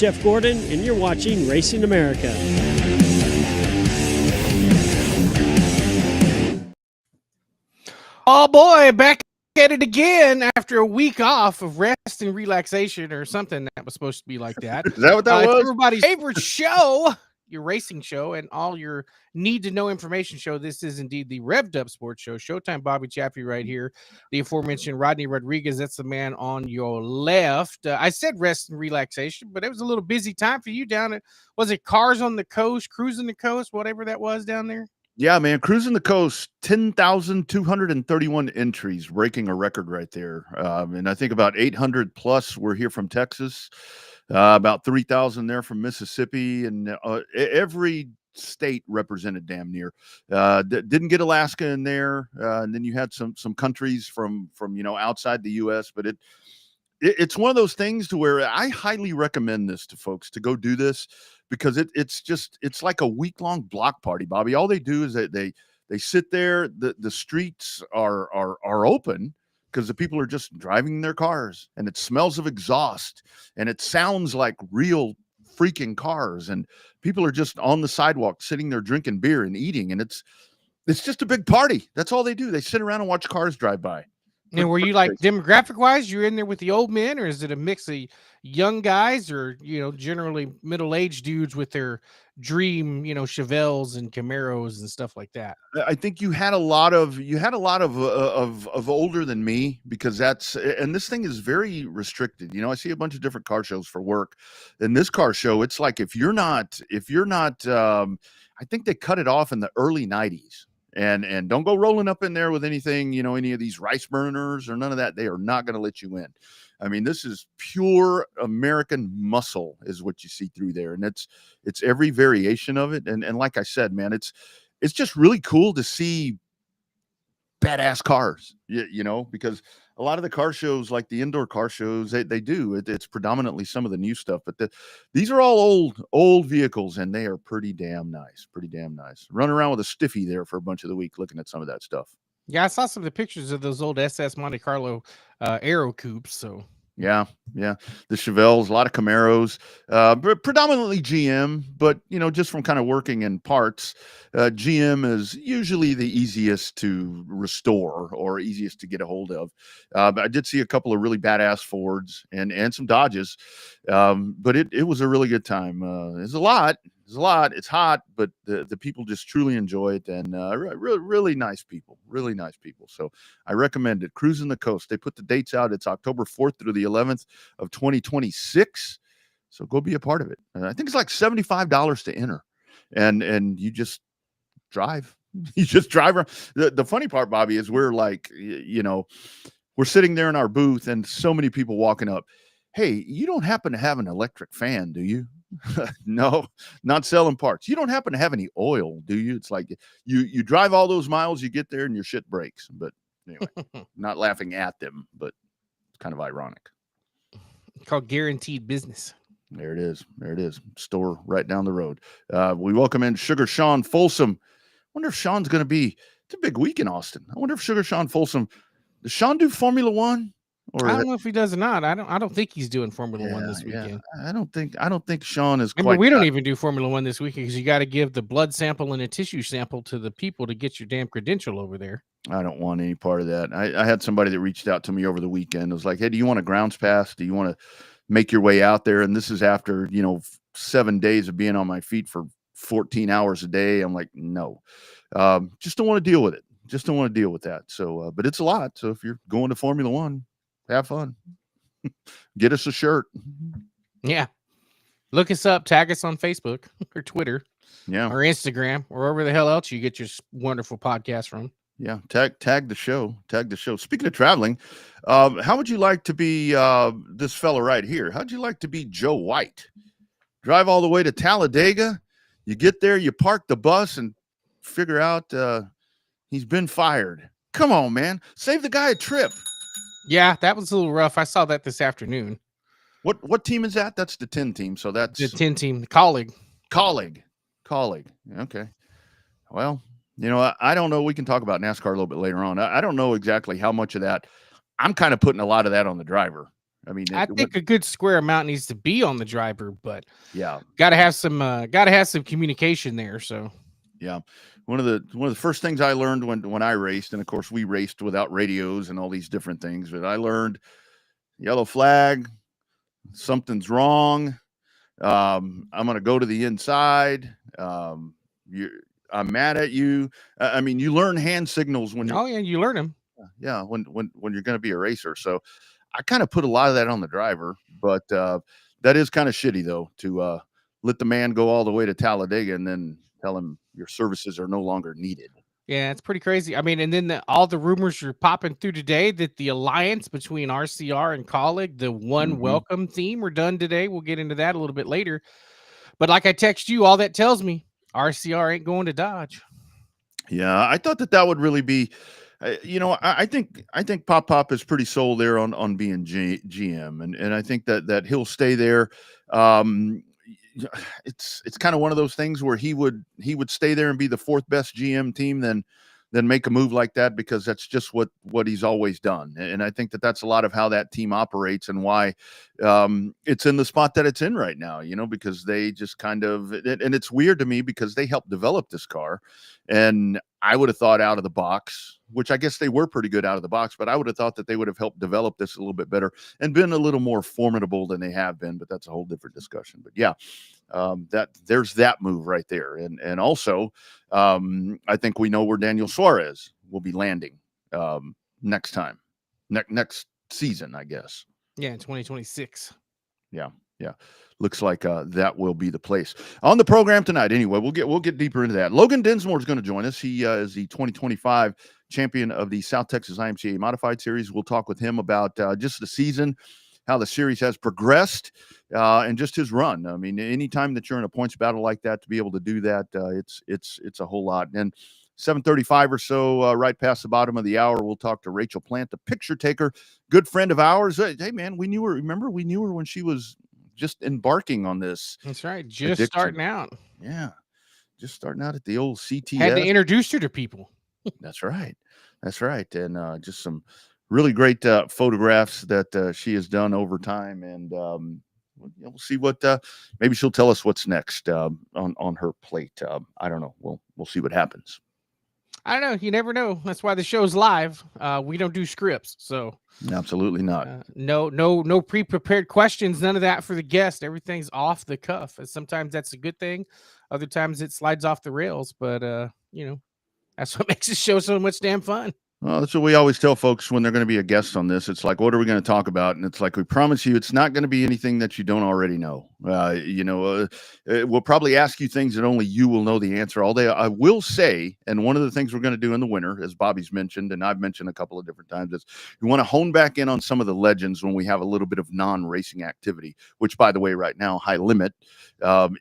Jeff Gordon, and you're watching Racing America. Oh boy, back at it again after a week off of rest and relaxation or something that was supposed to be like that. Is that what that was? It's everybody's favorite show, your racing show, and all your need-to-know information show. This is indeed the Revved Up Sports Show. Showtime Bobby Chaffee right here. The aforementioned Rodney Rodriguez, that's the man on your left. I said rest and relaxation, but it was a little busy time for you down at, was it Cars on the Coast, Cruising the Coast, whatever that was down there? Yeah, man, Cruising the Coast, 10,231 entries, breaking a record right there. And I think about 800 plus were here from Texas, about 3,000 there from Mississippi, and every state represented damn near. Didn't get Alaska in there, and then you had some countries from outside the U.S., but it's one of those things to where I highly recommend this to folks to go do this, because it's like a week-long block party, Bobby. All they do is they sit there. The streets are open because the people are just driving their cars, and it smells of exhaust, and it sounds like real freaking cars, and people are just on the sidewalk sitting there drinking beer and eating, and it's just a big party. That's all they do. They sit around and watch cars drive by. And were you like demographic wise, you're in there with the old men, or is it a mix of young guys, or generally middle-aged dudes with their dream, Chevelles and Camaros and stuff like that? I think you had a lot of older than me, because and this thing is very restricted. I see a bunch of different car shows for work, and this car show, it's like if you're not, I think they cut it off in the early 90s. And don't go rolling up in there with anything, any of these rice burners or none of that. They are not going to let you in. I mean, this is pure American muscle is what you see through there. And it's every variation of it. And like I said, man, it's just really cool to see badass cars, because a lot of the car shows, like the indoor car shows, it's predominantly some of the new stuff, but these are all old vehicles, and they are pretty damn nice. Running around with a stiffy there for a bunch of the week looking at some of that stuff. Yeah, I saw some of the pictures of those old SS Monte Carlo Aero coupes. So yeah, the Chevelles, a lot of Camaros, predominantly GM, but just from kind of working in parts, GM is usually the easiest to restore or easiest to get a hold of. I did see a couple of really badass Fords and some Dodges, but it was a really good time. It's a lot. It's hot, but the people just truly enjoy it, and really nice people. So I recommend it. Cruising the Coast. They put the dates out. It's October 4th through the 11th of 2026. So go be a part of it. And I think it's like $75 to enter, and you just drive. You just drive around. The funny part, Bobby, is we're like, we're sitting there in our booth, and so many people walking up. Hey, you don't happen to have an electric fan, do you? No, not selling parts. You don't happen to have any oil, do you? It's like you drive all those miles, you get there, and your shit breaks. But anyway, not laughing at them, but it's kind of ironic. It's called guaranteed business. There it is. Store right down the road. We welcome in Sugar Sean Folsom. Wonder if Sean's going to be. It's a big week in Austin. I wonder if Sugar Sean Folsom, does Sean do Formula One? Or I don't know if he does or not. I don't think he's doing Formula One this weekend. I don't think Sean is quite. We don't even do Formula One this weekend, because you got to give the blood sample and a tissue sample to the people to get your damn credential over there. I don't want any part of that. I had somebody that reached out to me over the weekend. It was like, hey, do you want a grounds pass? Do you want to make your way out there? And this is after 7 days of being on my feet for 14 hours a day. I'm like, no, just don't want to deal with it. Just don't want to deal with that. So, but it's a lot. So if you're going to Formula One, have fun. Get us a shirt. Yeah. Look us up. Tag us on Facebook or Twitter. Yeah. Or Instagram, or wherever the hell else you get your wonderful podcast from. Yeah. Tag the show. Speaking of traveling, how would you like to be this fella right here? How'd you like to be Joe White? Drive all the way to Talladega. You get there, you park the bus, and figure out he's been fired. Come on, man. Save the guy a trip. Yeah, that was a little rough. I saw that this afternoon. What team is that? That's the 10 team. So that's the 10 team, the colleague. Okay. Well, I don't know. We can talk about NASCAR a little bit later on. I don't know exactly how much of that. I'm kind of putting a lot of that on the driver. I mean, I think a good square amount needs to be on the driver, but yeah, gotta have some communication there. So yeah. One of the first things I learned when I raced, and of course we raced without radios and all these different things, but I learned yellow flag, something's wrong. I'm going to go to the inside. I'm mad at you. I mean, you learn hand signals when you're, oh yeah, you learn them. yeah, when you're going to be a racer. So I kind of put a lot of that on the driver, but that is kind of shitty though, to let the man go all the way to Talladega and then tell him your services are no longer needed. Yeah, it's pretty crazy. I mean, and then all the rumors are popping through today that the alliance between RCR and Colleague, the one welcome theme, were done today. We'll get into that a little bit later. But like I text you, all that tells me RCR ain't going to Dodge. Yeah, I thought that would really be, I think Pop is pretty sold there on being GM, and I think that he'll stay there. It's kind of one of those things where he would stay there and be the fourth best GM team, then make a move like that, because that's just what he's always done. And I think that's a lot of how that team operates, and why it's in the spot that it's in right now, because they just kind of, and it's weird to me because they helped develop this car, and I would have thought out of the box, which I guess they were pretty good out of the box, but I would have thought that they would have helped develop this a little bit better and been a little more formidable than they have been, but that's a whole different discussion. But yeah, that there's that move right there. And also, I think we know where Daniel Suarez will be landing next time, next season, I guess. Yeah, in 2026. Yeah. Looks like that will be the place on the program tonight. Anyway, we'll get deeper into that. Logan Dinsmore is going to join us. He is the 2025 champion of the South Texas IMCA Modified Series. We'll talk with him about just the season, how the series has progressed, and just his run. I mean, anytime that you're in a points battle like that, to be able to do that, it's a whole lot. And 7:35 or so, right past the bottom of the hour, we'll talk to Rachel Plant, the picture taker, good friend of ours. Hey, man, we knew her. Remember, we knew her when she was just embarking on this. That's right. Just addiction. Starting out. Yeah. Just starting out at the old CTS. Had to introduce her to people. That's right. And just some really great photographs that she has done over time. And we'll see what maybe she'll tell us what's next on her plate. I don't know. We'll see what happens. I don't know. You never know. That's why the show's live. We don't do scripts, so absolutely not. No pre-prepared questions. None of that for the guest. Everything's off the cuff. And sometimes that's a good thing. Other times it slides off the rails. But that's what makes the show so much damn fun. Well, that's what we always tell folks when they're going to be a guest on this. It's like, what are we going to talk about? And it's like, we promise you, it's not going to be anything that you don't already know. We'll probably ask you things that only you will know the answer all day. I will say, and one of the things we're going to do in the winter, as Bobby's mentioned, and I've mentioned a couple of different times, is we want to hone back in on some of the legends when we have a little bit of non-racing activity, which, by the way, right now, High Limit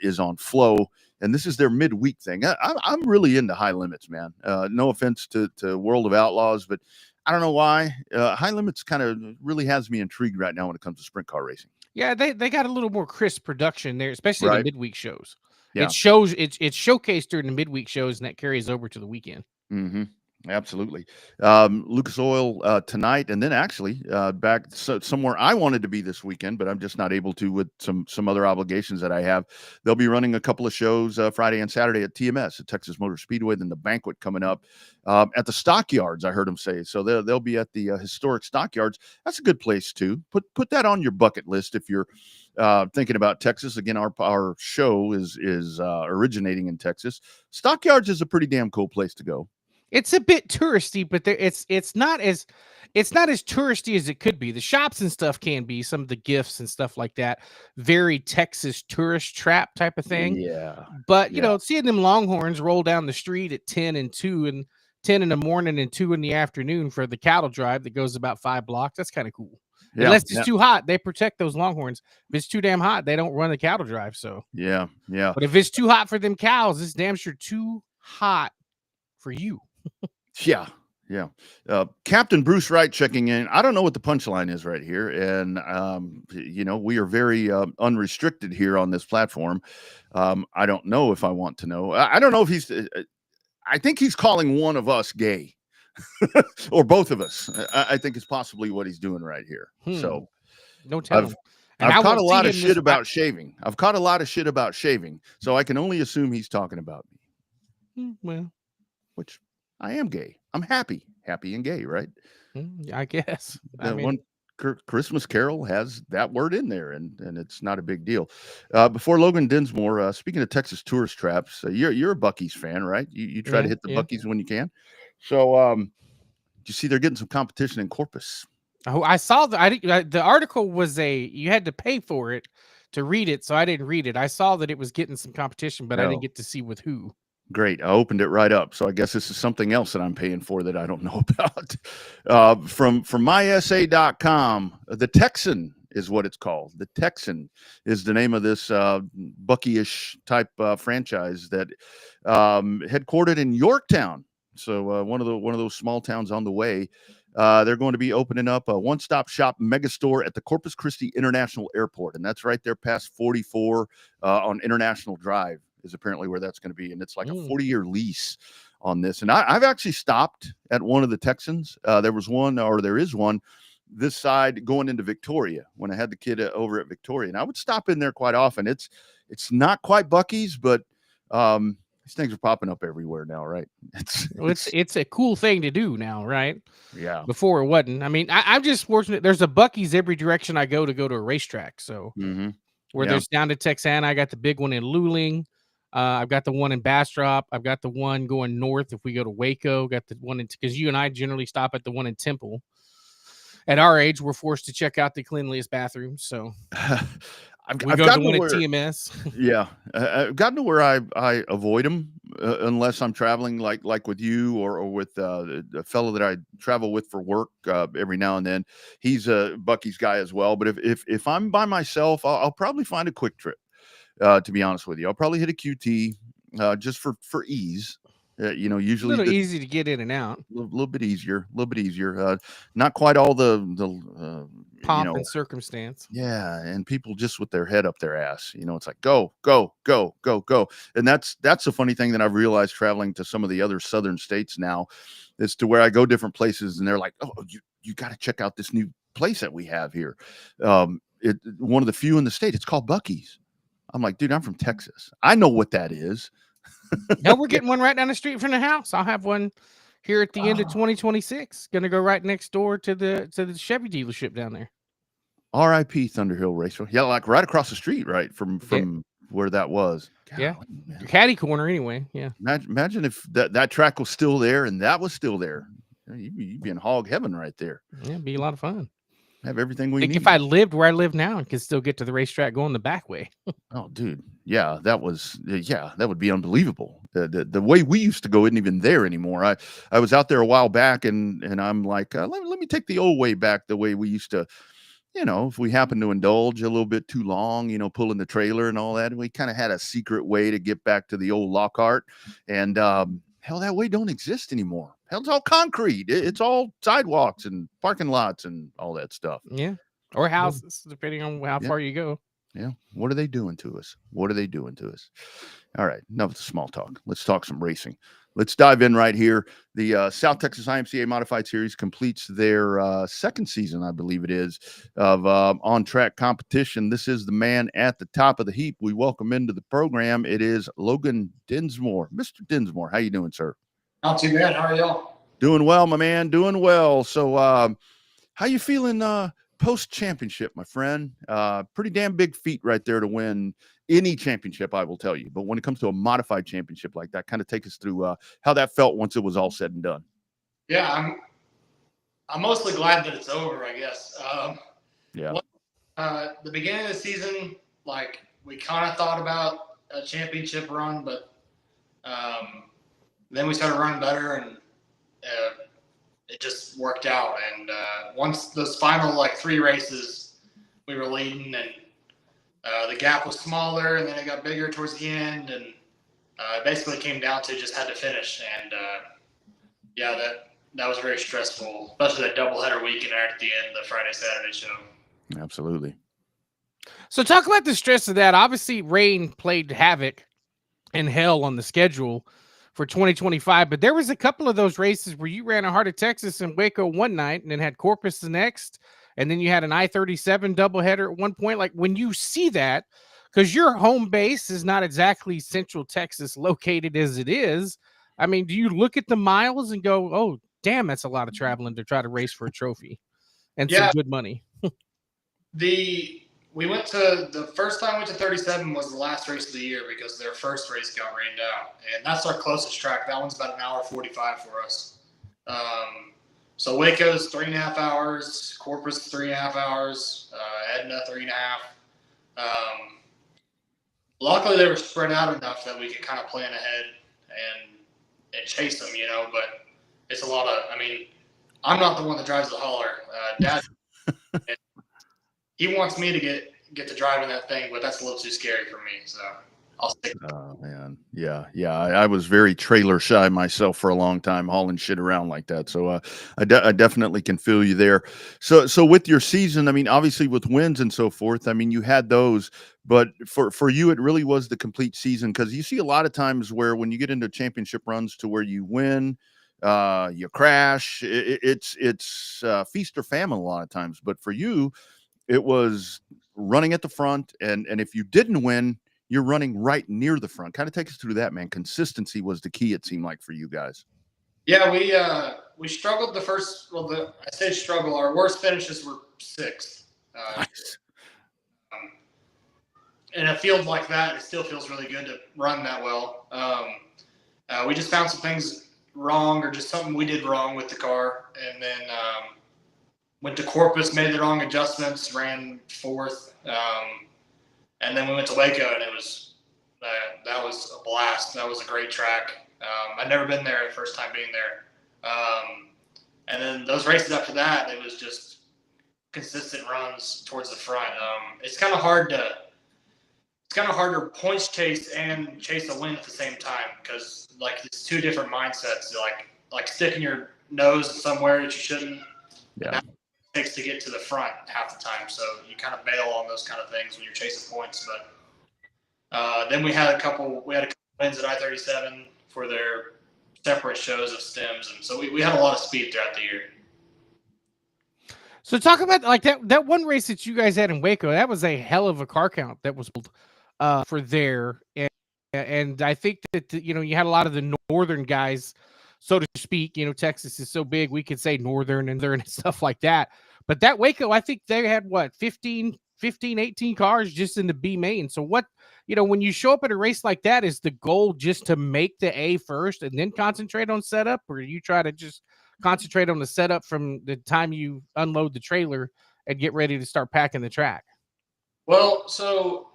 is on Flow. And this is their midweek thing. I'm really into High Limits, man. No offense to World of Outlaws, but I don't know why. High Limits kind of really has me intrigued right now when it comes to sprint car racing. Yeah, they got a little more crisp production there, especially in the midweek shows. Yeah. It's showcased during the midweek shows, and that carries over to the weekend. Mm-hmm. Absolutely. Lucas Oil tonight, and then actually back somewhere I wanted to be this weekend, but I'm just not able to with some other obligations that I have. They'll be running a couple of shows Friday and Saturday at TMS at Texas Motor Speedway, then the banquet coming up at the Stockyards, I heard them say. So they'll be at the historic Stockyards. That's a good place too. Put that on your bucket list if you're thinking about Texas. Again, our show is originating in Texas. Stockyards is a pretty damn cool place to go. It's a bit touristy, but it's not as touristy as it could be. The shops and stuff can be, some of the gifts and stuff like that. Very Texas tourist trap type of thing. Yeah. But seeing them Longhorns roll down the street at 10 and 2 and 10 in the morning and 2 in the afternoon for the cattle drive that goes about 5 blocks, that's kind of cool. Yeah, unless it's too hot, they protect those Longhorns. If it's too damn hot, they don't run the cattle drive. So yeah. But if it's too hot for them cows, it's damn sure too hot for you. Yeah. Captain Bruce Wright checking in. I don't know what the punchline is right here. And, we are very unrestricted here on this platform. I don't know if I want to know. I don't know if I think he's calling one of us gay or both of us. I think it's possibly what he's doing right here. So Don't tell him. And I've I caught will a see lot of him shit about shaving. I've caught a lot of shit about shaving. So I can only assume he's talking about me, so I can only assume he's talking about me. Well, which I am gay. I'm happy and gay, right? I guess. That one Christmas Carol has that word in there, and it's not a big deal. Before Logan Dinsmore, speaking of Texas tourist traps, you're a Buc-ee's fan, right? You try to hit the Buc-ee's when you can. So you see they're getting some competition in Corpus. Oh, I saw the article was you had to pay for it to read it, so I didn't read it. I saw that it was getting some competition, but I didn't get to see with who. Great. I opened it right up. So I guess this is something else that I'm paying for that I don't know about. From mysa.com, the Texan is what it's called. The Texan is the name of this Bucky-ish type franchise that headquartered in Yorktown. So one of those small towns on the way. They're going to be opening up a one-stop shop megastore at the Corpus Christi International Airport, and that's right there past 44 on International Drive is apparently where that's going to be, and it's like a 40-year lease on this. And I've actually stopped at one of the Texans. There is one this side going into Victoria when I had the kid over at Victoria, and I would stop in there quite often. It's not quite Buc-ee's, but these things are popping up everywhere now, right? It's a cool thing to do now, right? Yeah. Before it wasn't. I mean, I'm just fortunate. There's a Buc-ee's every direction I go to a racetrack. So where there's down to Texana, I got the big one in Luling. I've got the one in Bastrop. I've got the one going north. If we go to Waco, got the one because you and I generally stop at the one in Temple. At our age, we're forced to check out the cleanliest bathrooms. So I've go to one at TMS. Yeah, I've gotten to where I avoid them unless I'm traveling like with you or with a fellow that I travel with for work every now and then. He's a Buc-ee's guy as well. But if I'm by myself, I'll probably find a quick trip. To be honest with you, I'll probably hit a QT just for ease. Usually a little easy to get in and out. A little bit easier. Not quite all the pomp and circumstance. Yeah, and people just with their head up their ass. It's like go, go, go, go, go. And that's the funny thing that I've realized traveling to some of the other southern states now, is to where I go different places and they're like, oh, you got to check out this new place that we have here. One of the few in the state. It's called Buc-ee's. I'm like, dude, I'm from Texas. I know what that is. No, we're getting one right down the street from the house. I'll have one here at the end of 2026. Gonna go right next door to the Chevy dealership down there. R.I.P. Thunderhill Raceway. Yeah, like right across the street, right from where that was. Yeah, caddy corner anyway. Yeah. Imagine if that track was still there and that was still there. You'd be in hog heaven right there. Yeah, it'd be a lot of fun. Have everything we need. If I lived where I live now and could still get to the racetrack going the back way. Oh, dude. Yeah, that would be unbelievable. The way we used to go isn't even there anymore. I was out there a while back and I'm like, let me take the old way back, the way we used to, if we happen to indulge a little bit too long, pulling the trailer and all that. And we kind of had a secret way to get back to the old Lockhart. And hell, that way don't exist anymore. Hell, it's all concrete. It's all sidewalks and parking lots and all that stuff. Yeah. Or houses, depending on how far you go. Yeah. What are they doing to us? All right. Enough of the small talk. Let's talk some racing. Let's dive in right here. The South Texas IMCA Modified Series completes their second season, I believe it is, of on-track competition. This is the man at the top of the heap. We welcome into the program. It is Logan Dinsmore. Mr. Dinsmore, how you doing, sir? Not too bad. How are y'all? Doing well, my man. Doing well. So how you feeling post-championship, my friend? Pretty damn big feat right there to win any championship, I will tell you. But when it comes to a modified championship like that, kind of take us through how that felt once it was all said and done. Yeah, I'm mostly glad that it's over, I guess. The beginning of the season, like, we kind of thought about a championship run, but then we started running better, and it just worked out. And once those final, 3 races, we were leading, and the gap was smaller, and then it got bigger towards the end, and it basically came down to just had to finish. And that was very stressful, especially that doubleheader weekend at the end, the Friday Saturday show. Absolutely. So talk about the stress of that. Obviously, rain played havoc and hell on the schedule for 2025, but there was a couple of those races where you ran a Heart of Texas and Waco one night, and then had Corpus the next, and then you had an I-37 doubleheader at one point. Like when you see that, because your home base is not exactly Central Texas located as it is. I mean, do you look at the miles and go, oh, damn, that's a lot of traveling to try to race for a trophy and some good money? We went to the first time we went to 37 was the last race of the year because their first race got rained out, and that's our closest track. That one's about an hour 45 for us. So Waco's 3.5 hours, Corpus 3.5 hours, Edna 3.5. Luckily they were spread out enough that we could kind of plan ahead and chase them, you know. But it's a lot of. I mean, I'm not the one that drives the hauler. Dad. He wants me to get to driving that thing, but that's a little too scary for me. So I'll stick. Oh man, yeah. I was very trailer shy myself for a long time, hauling shit around like that. So I definitely can feel you there. So with your season, I mean, obviously with wins and so forth, I mean, you had those, but for you, it really was the complete season, because you see a lot of times where when you get into championship runs to where you win, you crash. It's feast or famine a lot of times, but for you, it was running at the front, and if you didn't win, you're running right near the front. Kind of take us through that, man. Consistency was the key, it seemed like, for you guys. Yeah, we struggled the first. Well, I say struggle. Our worst finishes were 6th. Nice. In a field like that, it still feels really good to run that well. We just found some things wrong, or just something we did wrong with the car, and then went to Corpus, made the wrong adjustments, ran 4th, and then we went to Waco, and it was that was a blast. That was a great track. I'd never been there the first time being there, and then those races after that, it was just consistent runs towards the front. It's kind of hard to points chase and chase a win at the same time, because like it's two different mindsets. Like sticking your nose somewhere that you shouldn't. Yeah. Takes to get to the front half the time, so you kind of bail on those kind of things when you're chasing points. But then we had a couple wins at I-37 for their separate shows of stems, and so we had a lot of speed throughout the year. So talk about like that one race that you guys had in Waco. That was a hell of a car count that was for there, and I think that you had a lot of the northern guys, so to speak. Texas is so big, we could say northern and stuff like that. But that Waco, I think they had 15, 18 cars just in the B main. So what, when you show up at a race like that, is the goal just to make the A first and then concentrate on setup, or you try to just concentrate on the setup from the time you unload the trailer and get ready to start packing the track? Well, so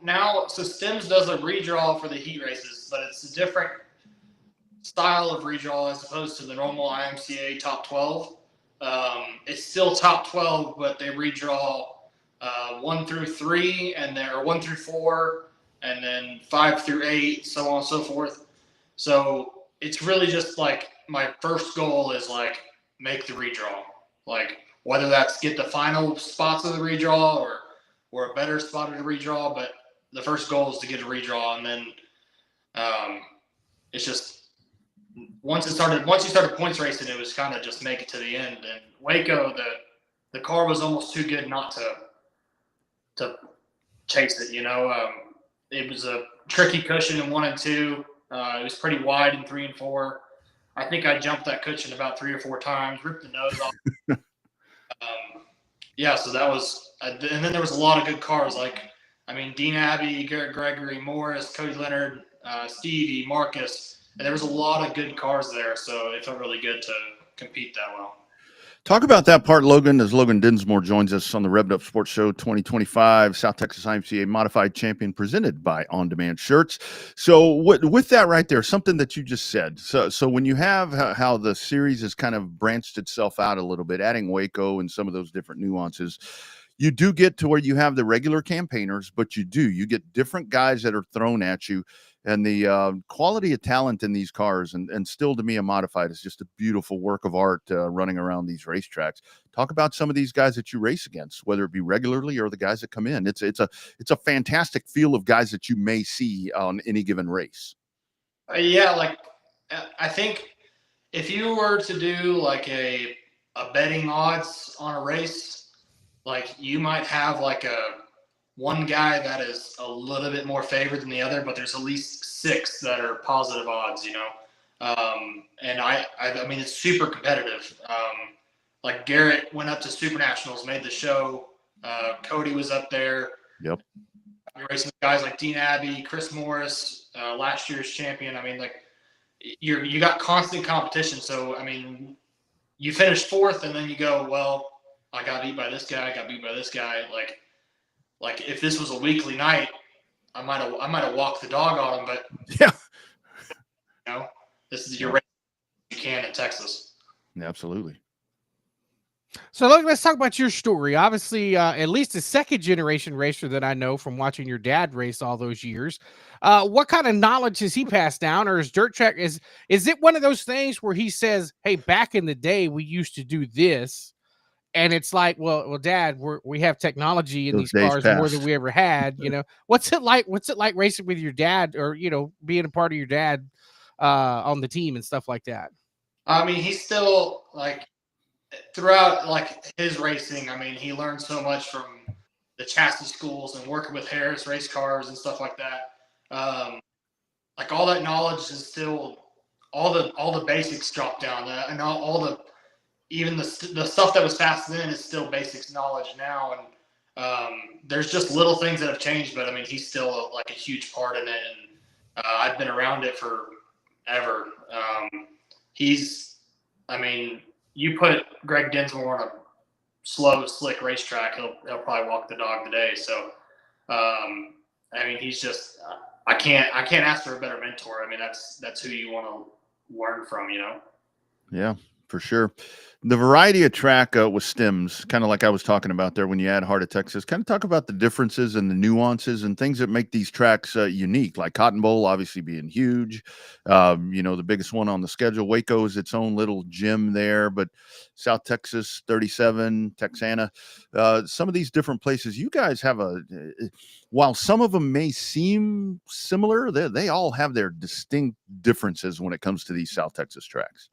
Stems does a redraw for the heat races, but it's a different style of redraw as opposed to the normal IMCA top 12. It's still top 12, but they redraw 1 through 3, or 1 through 4, and then 5 through 8, so on and so forth. So it's really just like my first goal is like make the redraw, like whether that's get the final spots of the redraw or a better spot of the redraw. But the first goal is to get a redraw, and then it's just. Once you started points racing, it was kind of just make it to the end. And Waco, the car was almost too good not to chase it. It was a tricky cushion in 1 and 2. It was pretty wide in 3 and 4. I think I jumped that cushion about 3 or 4 times, ripped the nose off. So that was, and then there was a lot of good cars. Dean Abbey, Garrett Gregory, Morris, Cody Leonard, Stevie, Marcus. And there was a lot of good cars there, so it felt really good to compete that well. Talk about that part, Logan, as Logan Dinsmore joins us on the Revved Up Sports Show 2025, South Texas IMCA Modified Champion, presented by On Demand Shirts. So with that right there, something that you just said. So when you have how the series has kind of branched itself out a little bit, adding Waco and some of those different nuances, you do get to where you have the regular campaigners, but you get different guys that are thrown at you. And the quality of talent in these cars, and still to me, a modified is just a beautiful work of art running around these racetracks. Talk about some of these guys that you race against, whether it be regularly or the guys that come in. It's a fantastic feel of guys that you may see on any given race. I think if you were to do like a betting odds on a race, like you might have like one guy that is a little bit more favored than the other, but there's at least 6 that are positive odds, you know. And I mean, it's super competitive. Like Garrett went up to Super Nationals, made the show. Cody was up there. Yep. You're racing guys like Dean Abbey, Chris Morris, last year's champion. I mean, like you got constant competition. So I mean, you finish 4th, and then you go, well, I got beat by this guy. I got beat by this guy. Like if this was a weekly night, I might have walked the dog on him. But Yeah. you know, this is your race you can in Texas. Absolutely. So look, let's talk about your story. Obviously, at least a second generation racer that I know from watching your dad race all those years. What kind of knowledge has he passed down, or is dirt track is it one of those things where he says, "Hey, back in the day, we used to do this," and it's like, "Well, Dad, we have technology in Those these days cars more passed. than we ever had." You know, what's it like? What's it like racing with your dad, or being a part of your dad on the team and stuff like that? I mean, he's still like throughout like his racing. I mean, he learned so much from the chassis schools and working with Harris race cars and stuff like that. Like all that knowledge is still all the basics dropped down, and all the even the stuff that was fast then is still basics knowledge now. And there's just little things that have changed, but I mean, he's still like a huge part in it, and I've been around it forever. I mean, you put Greg Dinsmore on a slow, slick racetrack, he'll probably walk the dog today. So, I mean, he's just I can't ask for a better mentor. I mean, that's who you want to learn from, you know. Yeah, for sure. The variety of track with stems, kind of like I was talking about there when you add Heart of Texas, kind of talk about the differences and the nuances and things that make these tracks unique, like Cotton Bowl obviously being huge. The biggest one on the schedule. Waco is its own little gym there, but South Texas, 37, Texana, some of these different places, you guys have while some of them may seem similar, they all have their distinct differences when it comes to these South Texas tracks.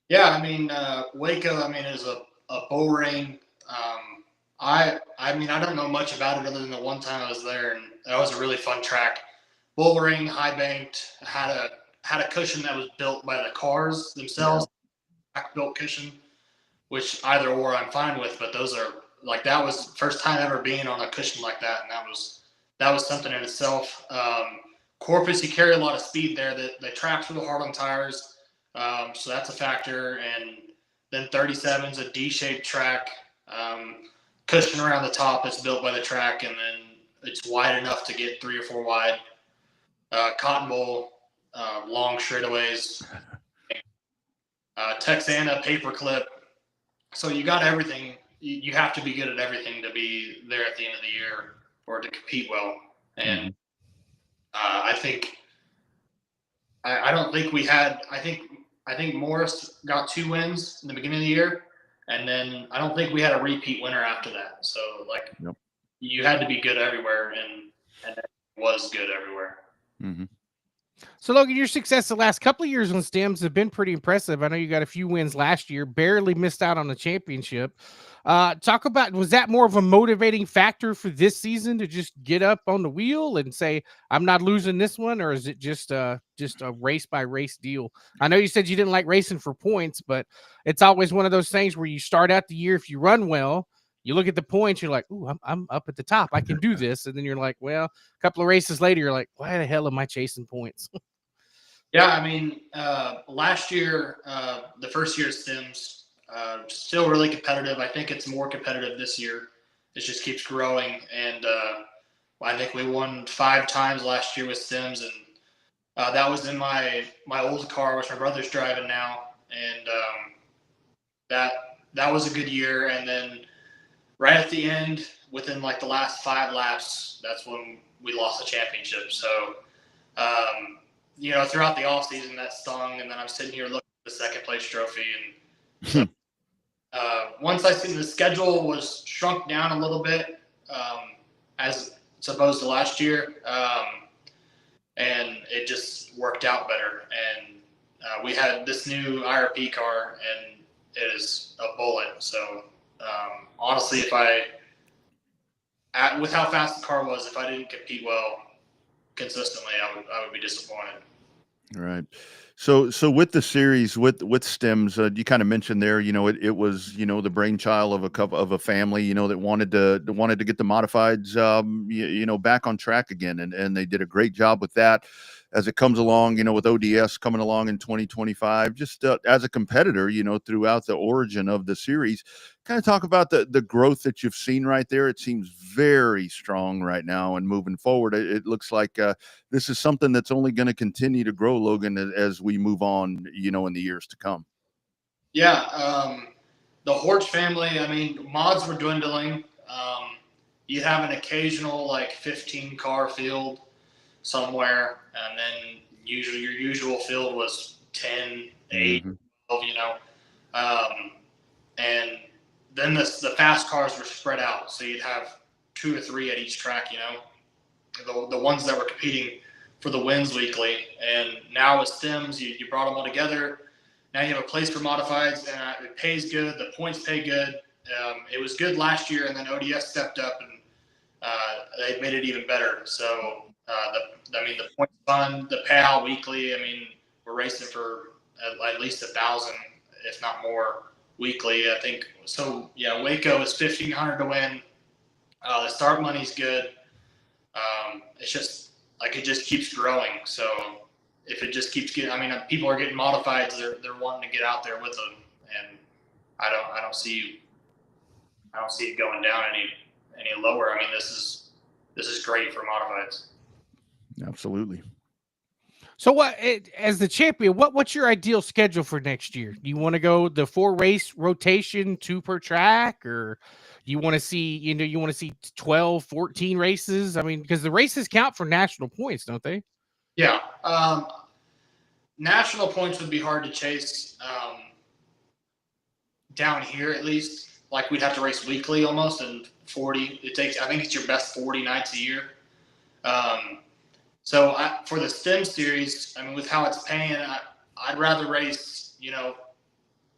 Yeah, I mean, Waco, I mean, is a bull ring. I mean, I don't know much about it other than the one time I was there, and that was a really fun track. Bull ring, high banked, had a cushion that was built by the cars themselves, built cushion, which either or I'm fine with, but those are like, that was first time ever being on a cushion like that, and that was something in itself. Corpus, you carry a lot of speed there. The track's real hard on tires. So that's a factor. And then 37 is a D-shaped track, cushion around the top that's built by the track, and then it's wide enough to get 3 or 4 wide. Cotton Bowl, long straightaways. Texana, paperclip. So you got everything. You have to be good at everything to be there at the end of the year or to compete well. And I think I don't think we had. I think Morris got 2 wins in the beginning of the year, and then I don't think we had a repeat winner after that. So like, you had to be good everywhere, and it was good everywhere. Mm-hmm. So Logan, your success the last couple of years on stems have been pretty impressive. I know you got a few wins last year, barely missed out on the championship. Talk about, was that more of a motivating factor for this season to just get up on the wheel and say, I'm not losing this one? Or is it just a race by race deal? I know you said you didn't like racing for points, but it's always one of those things where you start out the year, if you run well, you look at the points, you're like, ooh, I'm up at the top. I can do this. And then you're like, well, a couple of races later, you're like, why the hell am I chasing points? Yeah, I mean, last year, the first year of stems, still really competitive. I think it's more competitive this year. It just keeps growing. And I think we won 5 times last year with stems. And that was in my old car, which my brother's driving now. And that was a good year. And then right at the end, within like the last 5 laps, that's when we lost the championship. So, throughout the off season that stung, and then I'm sitting here looking at the second place trophy. And so, once I seen the schedule was shrunk down a little bit, as opposed to last year, and it just worked out better. And we had this new IRP car, and it is a bullet. So honestly, if I with how fast the car was, if I didn't compete well consistently, I would be disappointed. Right. So with the series with Stems, you kind of mentioned there, it was, the brainchild of a family, that wanted to get the modifieds, back on track again. And they did a great job with that as it comes along, with ODS coming along in 2025, just as a competitor, throughout the origin of the series. Kind of talk about the growth that you've seen right there. It seems very strong right now, and moving forward, it looks like this is something that's only going to continue to grow, Logan, as we move on, in the years to come. Yeah, the Horch family. I mean, mods were dwindling. You have an occasional 15 car field somewhere, and then usually your usual field was 10, 8, 12, and then the fast cars were spread out, so you'd have 2 or 3 at each track, the ones that were competing for the wins weekly. And now with Stems, you brought them all together. Now you have a place for modifieds, and it pays good. The points pay good. It was good last year, and then ODS stepped up, and they made it even better. So, the points fund, the payout weekly. I mean, we're racing for at least 1,000, if not more, weekly. I think so. Yeah, Waco is 1,500 to win. The start money's good. It's just it just keeps growing. So if it just keeps getting, people are getting modifieds. They're wanting to get out there with them, and I don't see it going down any lower. I mean, this is great for modifieds. Absolutely. So as the champion, what's your ideal schedule for next year? Do you want to go the 4 race rotation, 2 per track, or you want to see 12, 14 races? I mean, because the races count for national points, don't they? Yeah. National points would be hard to chase down here, at least. We'd have to race weekly almost, and 40. I think it's your best 40 nights a year. So for the STEM series, with how it's paying, I'd rather race,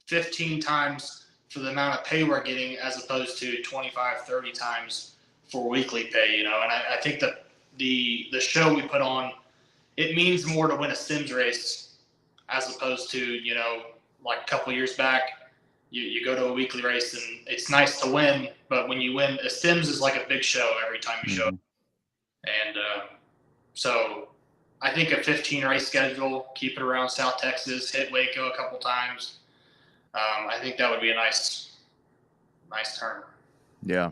15 times for the amount of pay we're getting as opposed to 25, 30 times for weekly pay, And I think that the show we put on, it means more to win a Stems race as opposed to, a couple years back, you go to a weekly race and it's nice to win, but when you win, a Stems is like a big show every time you show up. And so I think a 15 race schedule, keep it around South Texas, hit Waco a couple times. I think that would be a nice turn. Yeah,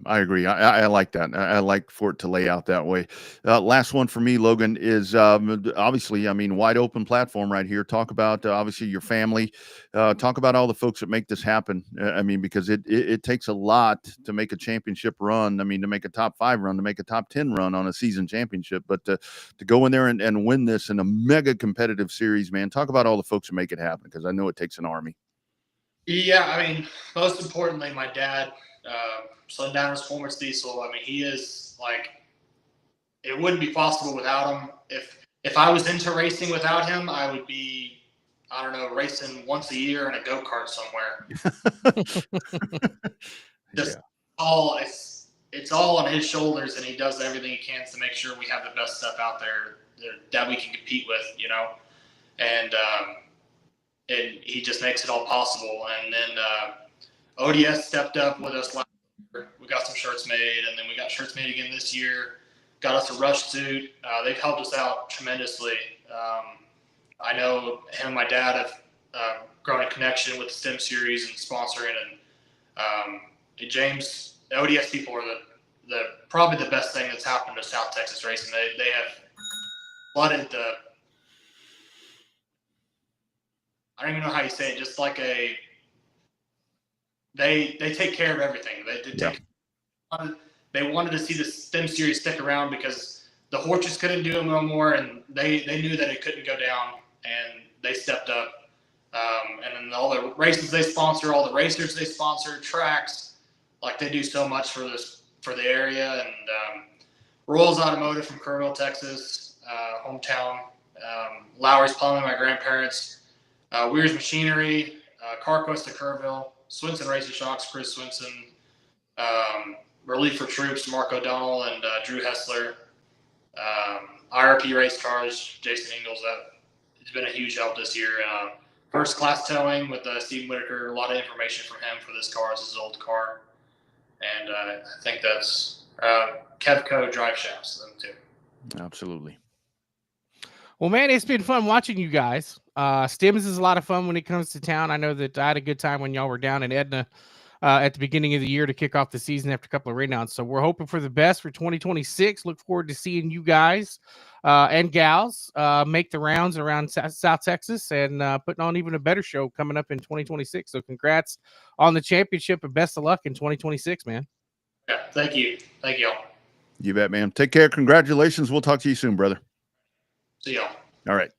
I agree. I like that. I like for it to lay out that way. Last one for me, Logan, is obviously, wide open platform right here. Talk about obviously your family. Talk about all the folks that make this happen. Because it takes a lot to make a championship run. To make a top 5 run, to make a top 10 run on a season championship. But to go in there and win this in a mega competitive series, man, talk about all the folks that make it happen, because I know it takes an army. Yeah, most importantly, my dad, Sundowners Performance Diesel. He is it wouldn't be possible without him. If I was into racing without him, I would be, I don't know, racing once a year in a go-kart somewhere. It's all on his shoulders, and he does everything he can to make sure we have the best stuff out there that we can compete with, and he just makes it all possible. And then ODS stepped up with us last year. We got some shirts made, and then we got shirts made again this year. Got us a RUSS suit. They've helped us out tremendously. I know him and my dad have grown a connection with the STEM series and sponsoring. And James, the ODS people are the probably the best thing that's happened to South Texas racing. They have flooded the. I don't even know how you say it. Just they take care of everything. They wanted to see the STEM series stick around because the Horches couldn't do it no more, and they knew that it couldn't go down, and they stepped up. And then all the races they sponsor, all the racers they sponsor, tracks, they do so much for the area. And Royals Automotive from Kerrville, Texas, hometown. Lowry's Plumbing, my grandparents. Weir's Machinery, CarQuest of Kerrville, Swinson Racing Shocks, Chris Swinson, Relief for Troops, Mark O'Donnell and Drew Hessler. IRP race cars, Jason Ingalls. It's been a huge help this year. First class towing with Steve Whitaker. A lot of information from him for this car. This is his old car. And I think that's Kevco drive shafts, them too. Absolutely. Well, man, it's been fun watching you guys. Stims is a lot of fun when it comes to town. I know that I had a good time when y'all were down in Edna at the beginning of the year to kick off the season after a couple of rainouts. So we're hoping for the best for 2026. Look forward to seeing you guys and gals make the rounds around South Texas and putting on even a better show coming up in 2026. So congrats on the championship and best of luck in 2026, man. Yeah, thank you. Thank y'all. You bet, man. Take care. Congratulations. We'll talk to you soon, brother. See y'all. All right.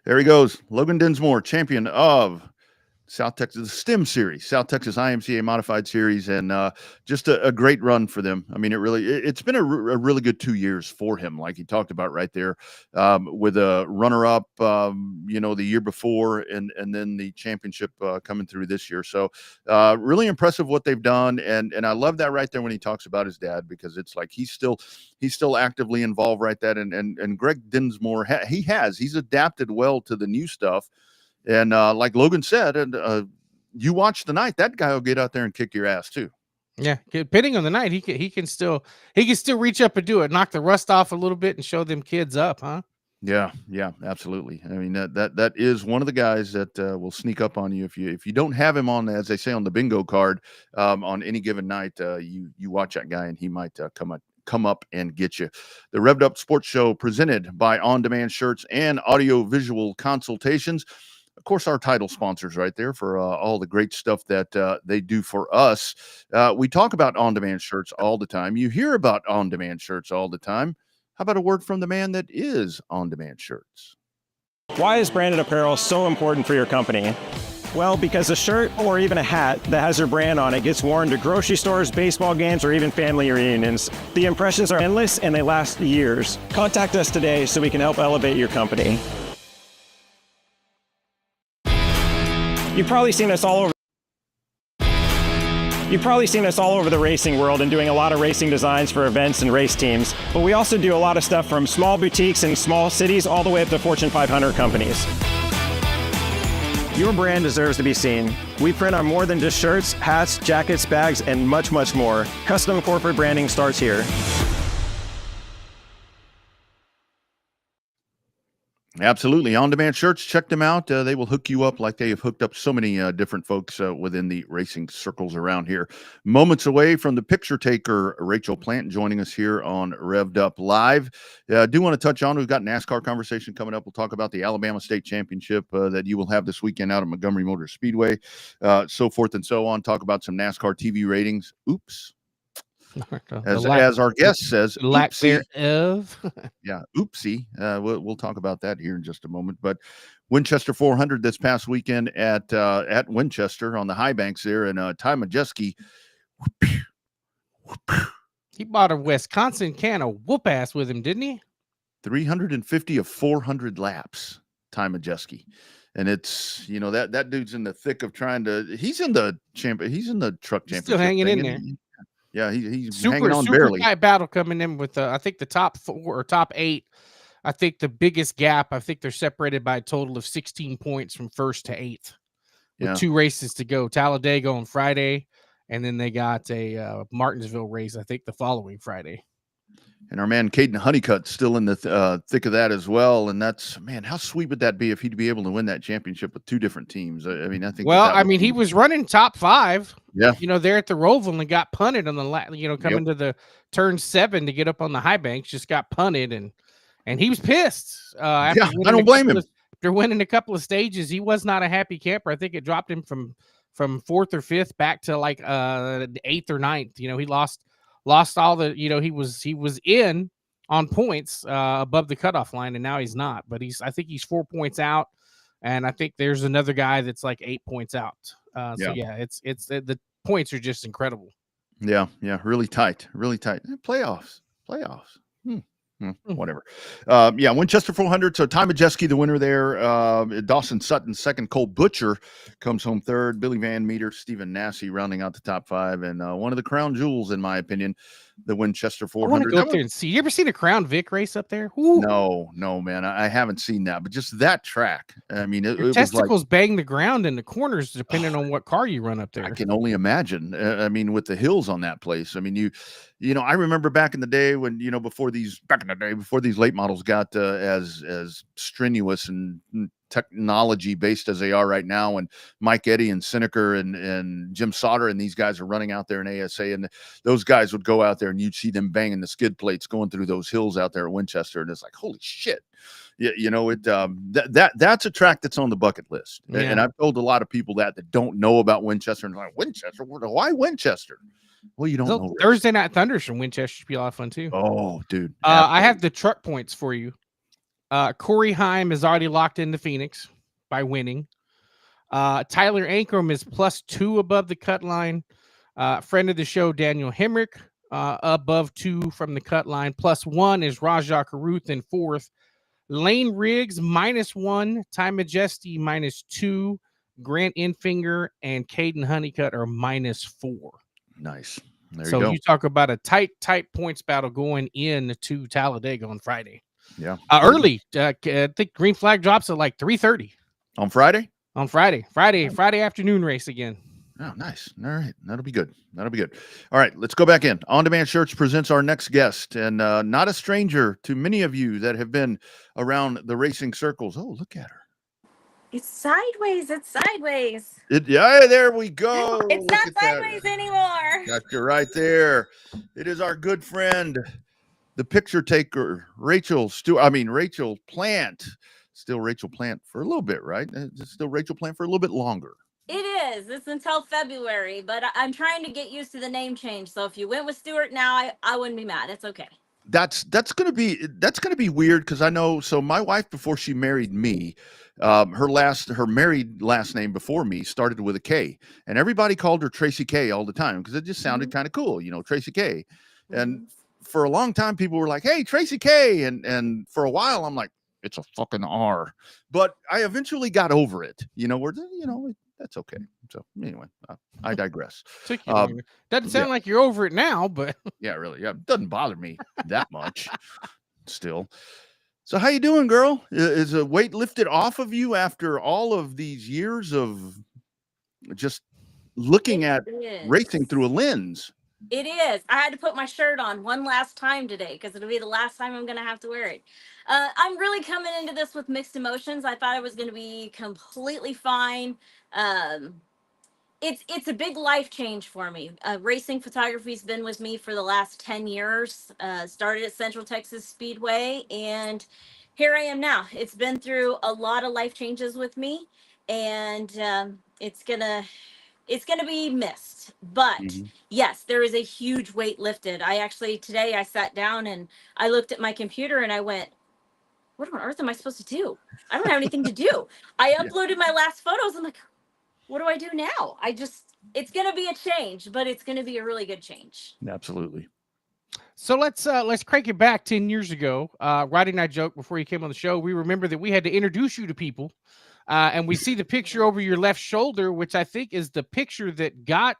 There he goes. Logan Dinsmore, champion of South Texas STEM series, South Texas IMCA modified series, and just a great run for them. I mean, it's been a really good 2 years for him, like he talked about right there, with a runner-up, the year before, and then the championship coming through this year. So really impressive what they've done, and I love that right there when he talks about his dad, because it's like he's still actively involved right there. And Greg Dinsmore, he's adapted well to the new stuff. And like Logan said, and you watch tonight, that guy will get out there and kick your ass too. Yeah, depending on the night, he can still reach up and do it, knock the rust off a little bit, and show them kids up, huh? Yeah, absolutely. I mean that is one of the guys that will sneak up on you if you don't have him on, as they say, on the bingo card on any given night. You watch that guy, and he might come up and get you. The Revved Up Sports Show, presented by On Demand Shirts and Audio Visual Consultations. Of course, our title sponsors right there for all the great stuff that they do for us. We talk about on-demand shirts all the time. You hear about on-demand shirts all the time. How about a word from the man that is on-demand shirts? Why is branded apparel so important for your company? Well, because a shirt or even a hat that has your brand on it gets worn to grocery stores, baseball games, or even family reunions. The impressions are endless and they last years. Contact us today so we can help elevate your company. You've probably seen us all over the racing world and doing a lot of racing designs for events and race teams. But we also do a lot of stuff from small boutiques in small cities all the way up to Fortune 500 companies. Your brand deserves to be seen. We print on more than just shirts, hats, jackets, bags, and much, much more. Custom corporate branding starts here. Absolutely. On-demand shirts, check them out. They will hook you up like they have hooked up so many different folks within the racing circles around here. Moments away from the picture taker, Rachel Plant, joining us here on Revved Up Live. I do want to touch on, we've got NASCAR conversation coming up. We'll talk about the Alabama State Championship that you will have this weekend out at Montgomery Motor Speedway, so forth and so on. Talk about some NASCAR TV ratings. Oops. As our guest says, lack thereof. Yeah, oopsie. We'll talk about that here in just a moment. But Winchester 400 this past weekend at Winchester on the high banks there, and Ty Majeski. He bought a Wisconsin can of whoop ass with him, didn't he? 350 of 400 laps, Ty Majeski. And it's, that dude's in the thick of trying to. He's in the truck championship. Still hanging in there. Yeah, he's hanging on barely. Tight battle coming in with I think the top 4 or top 8. I think the biggest gap. I think they're separated by a total of 16 points from 1st to 8th, with 2 races to go. Talladega on Friday, and then they got a Martinsville race, I think, the following Friday. And our man Caden Honeycutt still in the thick of that as well. And that's, man, how sweet would that be if he'd be able to win that championship with 2 different teams? I mean, I think. Well, he was running top 5. Yeah. There at the Roval and got punted on the coming to the turn 7 to get up on the high banks, just got punted and he was pissed. I don't blame him. After winning a couple of stages, he was not a happy camper. I think it dropped him from 4th or 5th back to like 8th or 9th. He lost all the, he was in on points above the cutoff line, and now he's not. But I think he's 4 points out, and I think there's another guy that's like 8 points out. So it's the points are just incredible. Yeah, really tight. Playoffs. Whatever. Yeah, Winchester 400. So Ty Majeski, the winner there. Dawson Sutton second. Cole Butcher comes home third. Billy Van Meter, Stephen Nassy rounding out the top five. And one of the crown jewels, in my opinion, the Winchester I want to 400. go up there and see. You ever seen a Crown Vic race up there? Ooh. No, man. I haven't seen that. But just that track. I mean, it was testicles like, bang the ground in the corners depending on what car you run up there. I can only imagine. I mean, with the hills on that place. I mean, you know, I remember back in the day when, you know, before these late models got as strenuous and technology based as they are right now, and Mike Eddy and Sineker and Jim Sauter and these guys are running out there in ASA, and those guys would go out there and you'd see them banging the skid plates going through those hills out there at Winchester, and it's like, holy shit. Yeah, you know, it that's a track that's on the bucket list. Yeah. And I've told a lot of people that don't know about Winchester, and like, Winchester, why Winchester? Well, you don't know. Thursday Night Thunders from Winchester should be a lot of fun too. Oh, dude. I have the truck points for you. Corey Heim is already locked into Phoenix by winning. Tyler Ankrum is +2 above the cut line. Friend of the show, Daniel Hemrick, above 2 from the cut line. +1 is Rajah Caruth in fourth. Lane Riggs -1. Ty Majesty -2. Grant Enfinger and Caden Honeycutt are -4. Nice. There so you go. You talk about a tight points battle going in to Talladega on Friday. Yeah. Early. I think green flag drops at like 3:30 on Friday. On Friday afternoon race again. Oh, nice. All right. That'll be good. All right. Let's go back in. On Demand Shirts presents our next guest, and not a stranger to many of you that have been around the racing circles. Oh, look at her. It's sideways. Yeah, there we go. It's not sideways anymore. Got you right there. It is our good friend, the picture taker, Rachel Plant. Still Rachel Plant for a little bit, right? It's still Rachel Plant for a little bit longer. It is. It's until February, but I'm trying to get used to the name change. So if you went with Stuart now, I wouldn't be mad. It's okay. That's gonna be weird because I know. So my wife, before she married me, her married last name before me started with a K, and everybody called her Tracy K all the time because it just sounded kind of cool, you know, Tracy K. And for a long time, people were like, "Hey, Tracy K," and for a while, I'm like, "It's a fucking R," but I eventually got over it. You know, that's okay. So anyway, I digress. Doesn't sound like you're over it now, but yeah, really, yeah, it doesn't bother me that much still. So how you doing, girl? Is a weight lifted off of you after all of these years of just looking at racing through a lens? It is. I had to put my shirt on one last time today because it'll be the last time I'm going to have to wear it. I'm really coming into this with mixed emotions. I thought I was going to be completely fine. It's a big life change for me. Racing photography has been with me for the last 10 years. Started at Central Texas Speedway, and here I am now. It's been through a lot of life changes with me, and it's gonna be missed. But yes, there is a huge weight lifted. Today I sat down and I looked at my computer and I went, what on earth am I supposed to do? I don't have anything to do. I uploaded my last photos. I'm like, what do I do now? It's going to be a change, but it's going to be a really good change. Absolutely. So let's crank it back 10 years ago. Roddy and I joked before you came on the show. We remember that we had to introduce you to people. And we see the picture over your left shoulder, which I think is the picture that got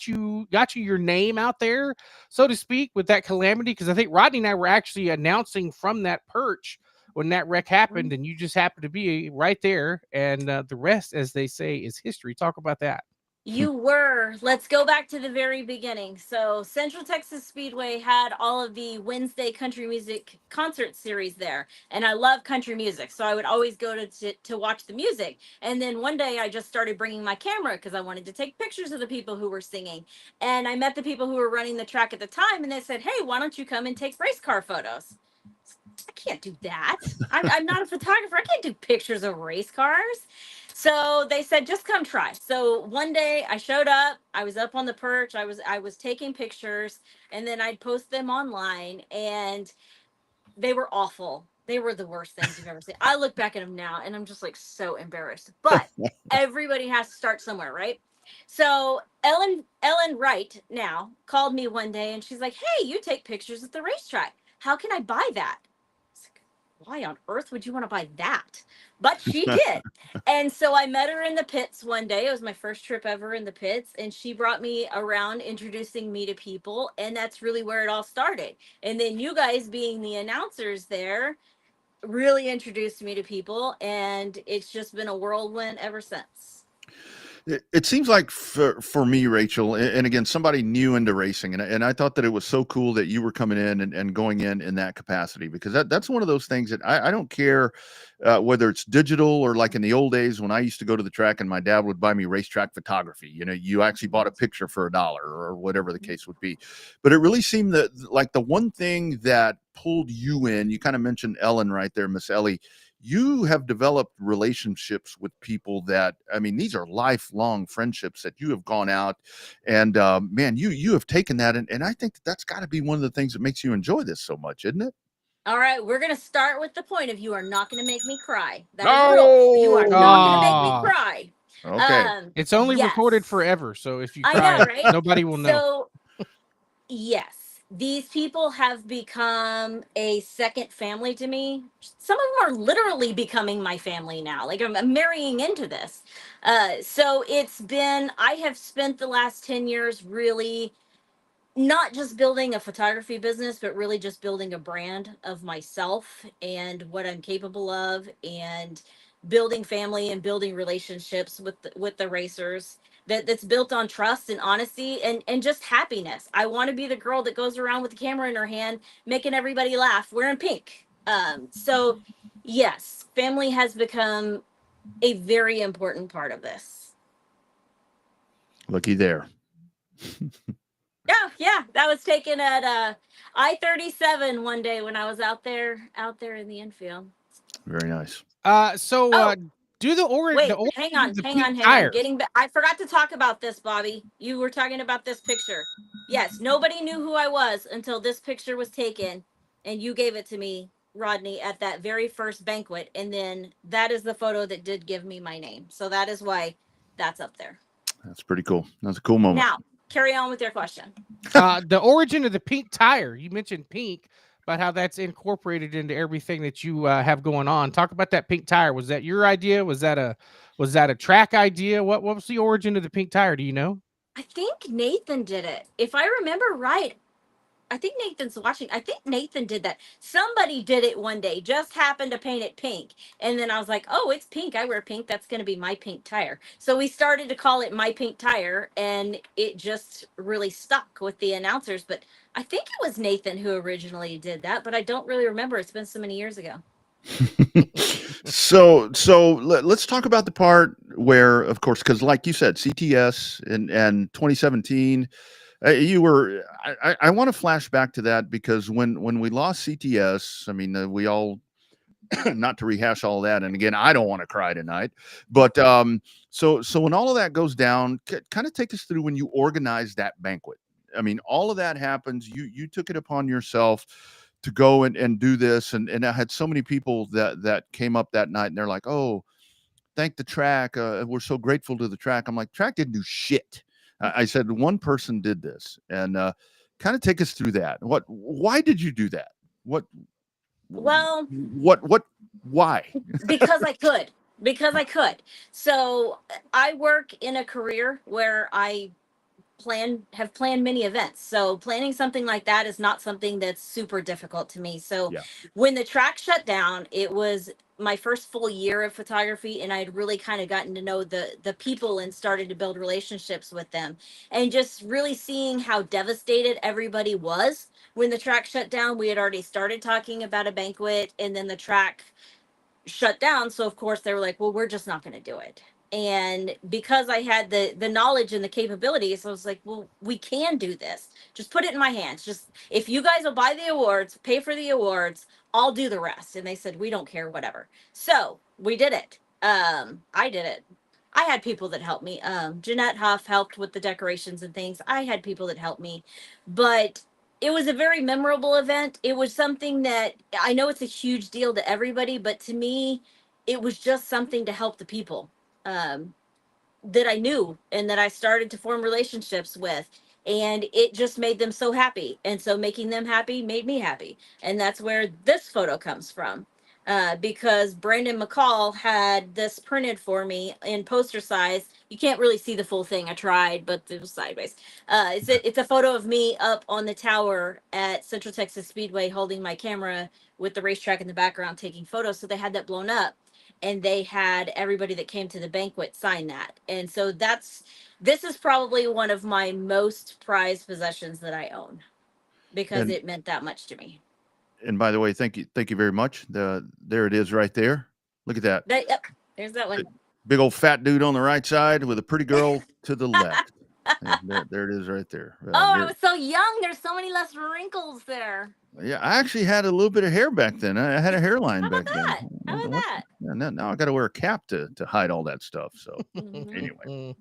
you your name out there, so to speak, with that calamity. Because I think Rodney and I were actually announcing from that perch when that wreck happened, and you just happened to be right there. And the rest, as they say, is history. Talk about that. You were. Let's go back to the very beginning. So Central Texas Speedway had all of the Wednesday country music concert series there. And I love country music. So I would always go to watch the music. And then one day I just started bringing my camera because I wanted to take pictures of the people who were singing. And I met the people who were running the track at the time. And they said, hey, why don't you come and take race car photos? I can't do that. I'm not a photographer. I can't do pictures of race cars. So they said, just come try. So one day I showed up, I was up on the perch, I was taking pictures, and then I'd post them online, and they were awful. They were the worst things you've ever seen. I look back at them now and I'm just like so embarrassed, but everybody has to start somewhere, right? So Ellen Wright now called me one day and she's like, hey, you take pictures at the racetrack. how can I buy that? Why on earth would you want to buy that? But she did. And so I met her in the pits one day. It was my first trip ever in the pits. And she brought me around introducing me to people. And that's really where it all started. And then you guys being the announcers there really introduced me to people. And it's just been a whirlwind ever since. It seems like for me, Rachel, and again, somebody new into racing, and I thought that it was so cool that you were coming in and going in that capacity, because that's one of those things that I don't care whether it's digital or like in the old days when I used to go to the track and my dad would buy me racetrack photography. You know, you actually bought a picture for $1 or whatever the case would be. But it really seemed that like the one thing that pulled you in, you kind of mentioned Ellen right there, Miss Ellie. You have developed relationships with people that, I mean, these are lifelong friendships that you have gone out and man, you have taken that. And I think that's got to be one of the things that makes you enjoy this so much, isn't it? All right, we're going to start with the point of you are not going to make me cry. That is a rule. You are not going to make me cry. Okay. It's only yes. recorded forever. So if you I cry, know, right? nobody will know. So, yes. These people have become a second family to me. Some of them are literally becoming my family now. Like I'm marrying into this. So I have spent the last 10 years really not just building a photography business, but really just building a brand of myself and what I'm capable of, and building family and building relationships with the racers that's built on trust and honesty and just happiness. I want to be the girl that goes around with the camera in her hand, making everybody laugh, wearing pink. So yes, family has become a very important part of this. Looky there. Yeah, that was taken at I-37 one day when I was out there in the infield. Very nice. Do the Wait, hang on. I forgot to talk about this, Bobby. You were talking about this picture. Yes, nobody knew who I was until this picture was taken, and you gave it to me, Rodney, at that very first banquet. And then that is the photo that did give me my name. So that is why that's up there. That's pretty cool. That's a cool moment. Now, carry on with your question. The origin of the pink tire. You mentioned pink, but how that's incorporated into everything that you have going on. Talk about that pink tire. Was that your idea? Was that a track idea? What was the origin of the pink tire? Do you know? I think Nathan did it. If I remember right, I think Nathan's watching. I think Nathan did that. Somebody did it one day, just happened to paint it pink. And then I was like, oh, it's pink. I wear pink. That's going to be my pink tire. So we started to call it My Pink Tire, and it just really stuck with the announcers. But I think it was Nathan who originally did that, but I don't really remember. It's been so many years ago. So let's talk about the part where, of course, because like you said, CTS and 2017, you were. I want to flash back to that because when we lost CTS, I mean, we all, not to rehash all that, and again, I don't want to cry tonight, but so when all of that goes down, kind of take us through when you organized that banquet. I mean, all of that happens. You took it upon yourself to go and do this, and I had so many people that came up that night, and they're like, "Oh, thank the track. We're so grateful to the track." I'm like, "Track didn't do shit." I said, "One person did this," and kind of take us through that. Why did you do that? Well, why? Because I could. So I work in a career where I have planned many events. So planning something like that is not something that's super difficult to me. So Yeah. when the track shut down, it was my first full year of photography, and I'd really kind of gotten to know the people and started to build relationships with them, and just really seeing how devastated everybody was when the track shut down. We had already started talking about a banquet, and then the track shut down. So of course they were like, well, we're just not going to do it. And because I had the knowledge and the capabilities, I was like, well, we can do this. Just put it in my hands. Just if you guys will buy the awards, pay for the awards, I'll do the rest. And they said, we don't care, whatever. So we did it. I did it. I had people that helped me. Jeanette Huff helped with the decorations and things. I had people that helped me, but it was a very memorable event. It was something that I know it's a huge deal to everybody, but to me, it was just something to help the people that I knew and that I started to form relationships with. and it just made them so happy. And so making them happy made me happy. And that's where this photo comes from. Because Brandon McCall had this printed for me in poster size. You can't really see the full thing. I tried, but it was sideways. It's a photo of me up on the tower at Central Texas Speedway holding my camera with the racetrack in the background taking photos. So they had that blown up, and they had everybody that came to the banquet sign that. And so this is probably one of my most prized possessions that I own because And it meant that much to me. and by the way, thank you very much. There it is right there. Look at that. Yep, there's that one. Big old fat dude on the right side with a pretty girl to the left. And there it is right there. Oh, I was so young. There's so many less wrinkles there. Yeah, I actually had a little bit of hair back then. I had a hairline How about back that? then. How about that? Yeah, now I got to wear a cap to hide all that stuff. So Mhm. anyway,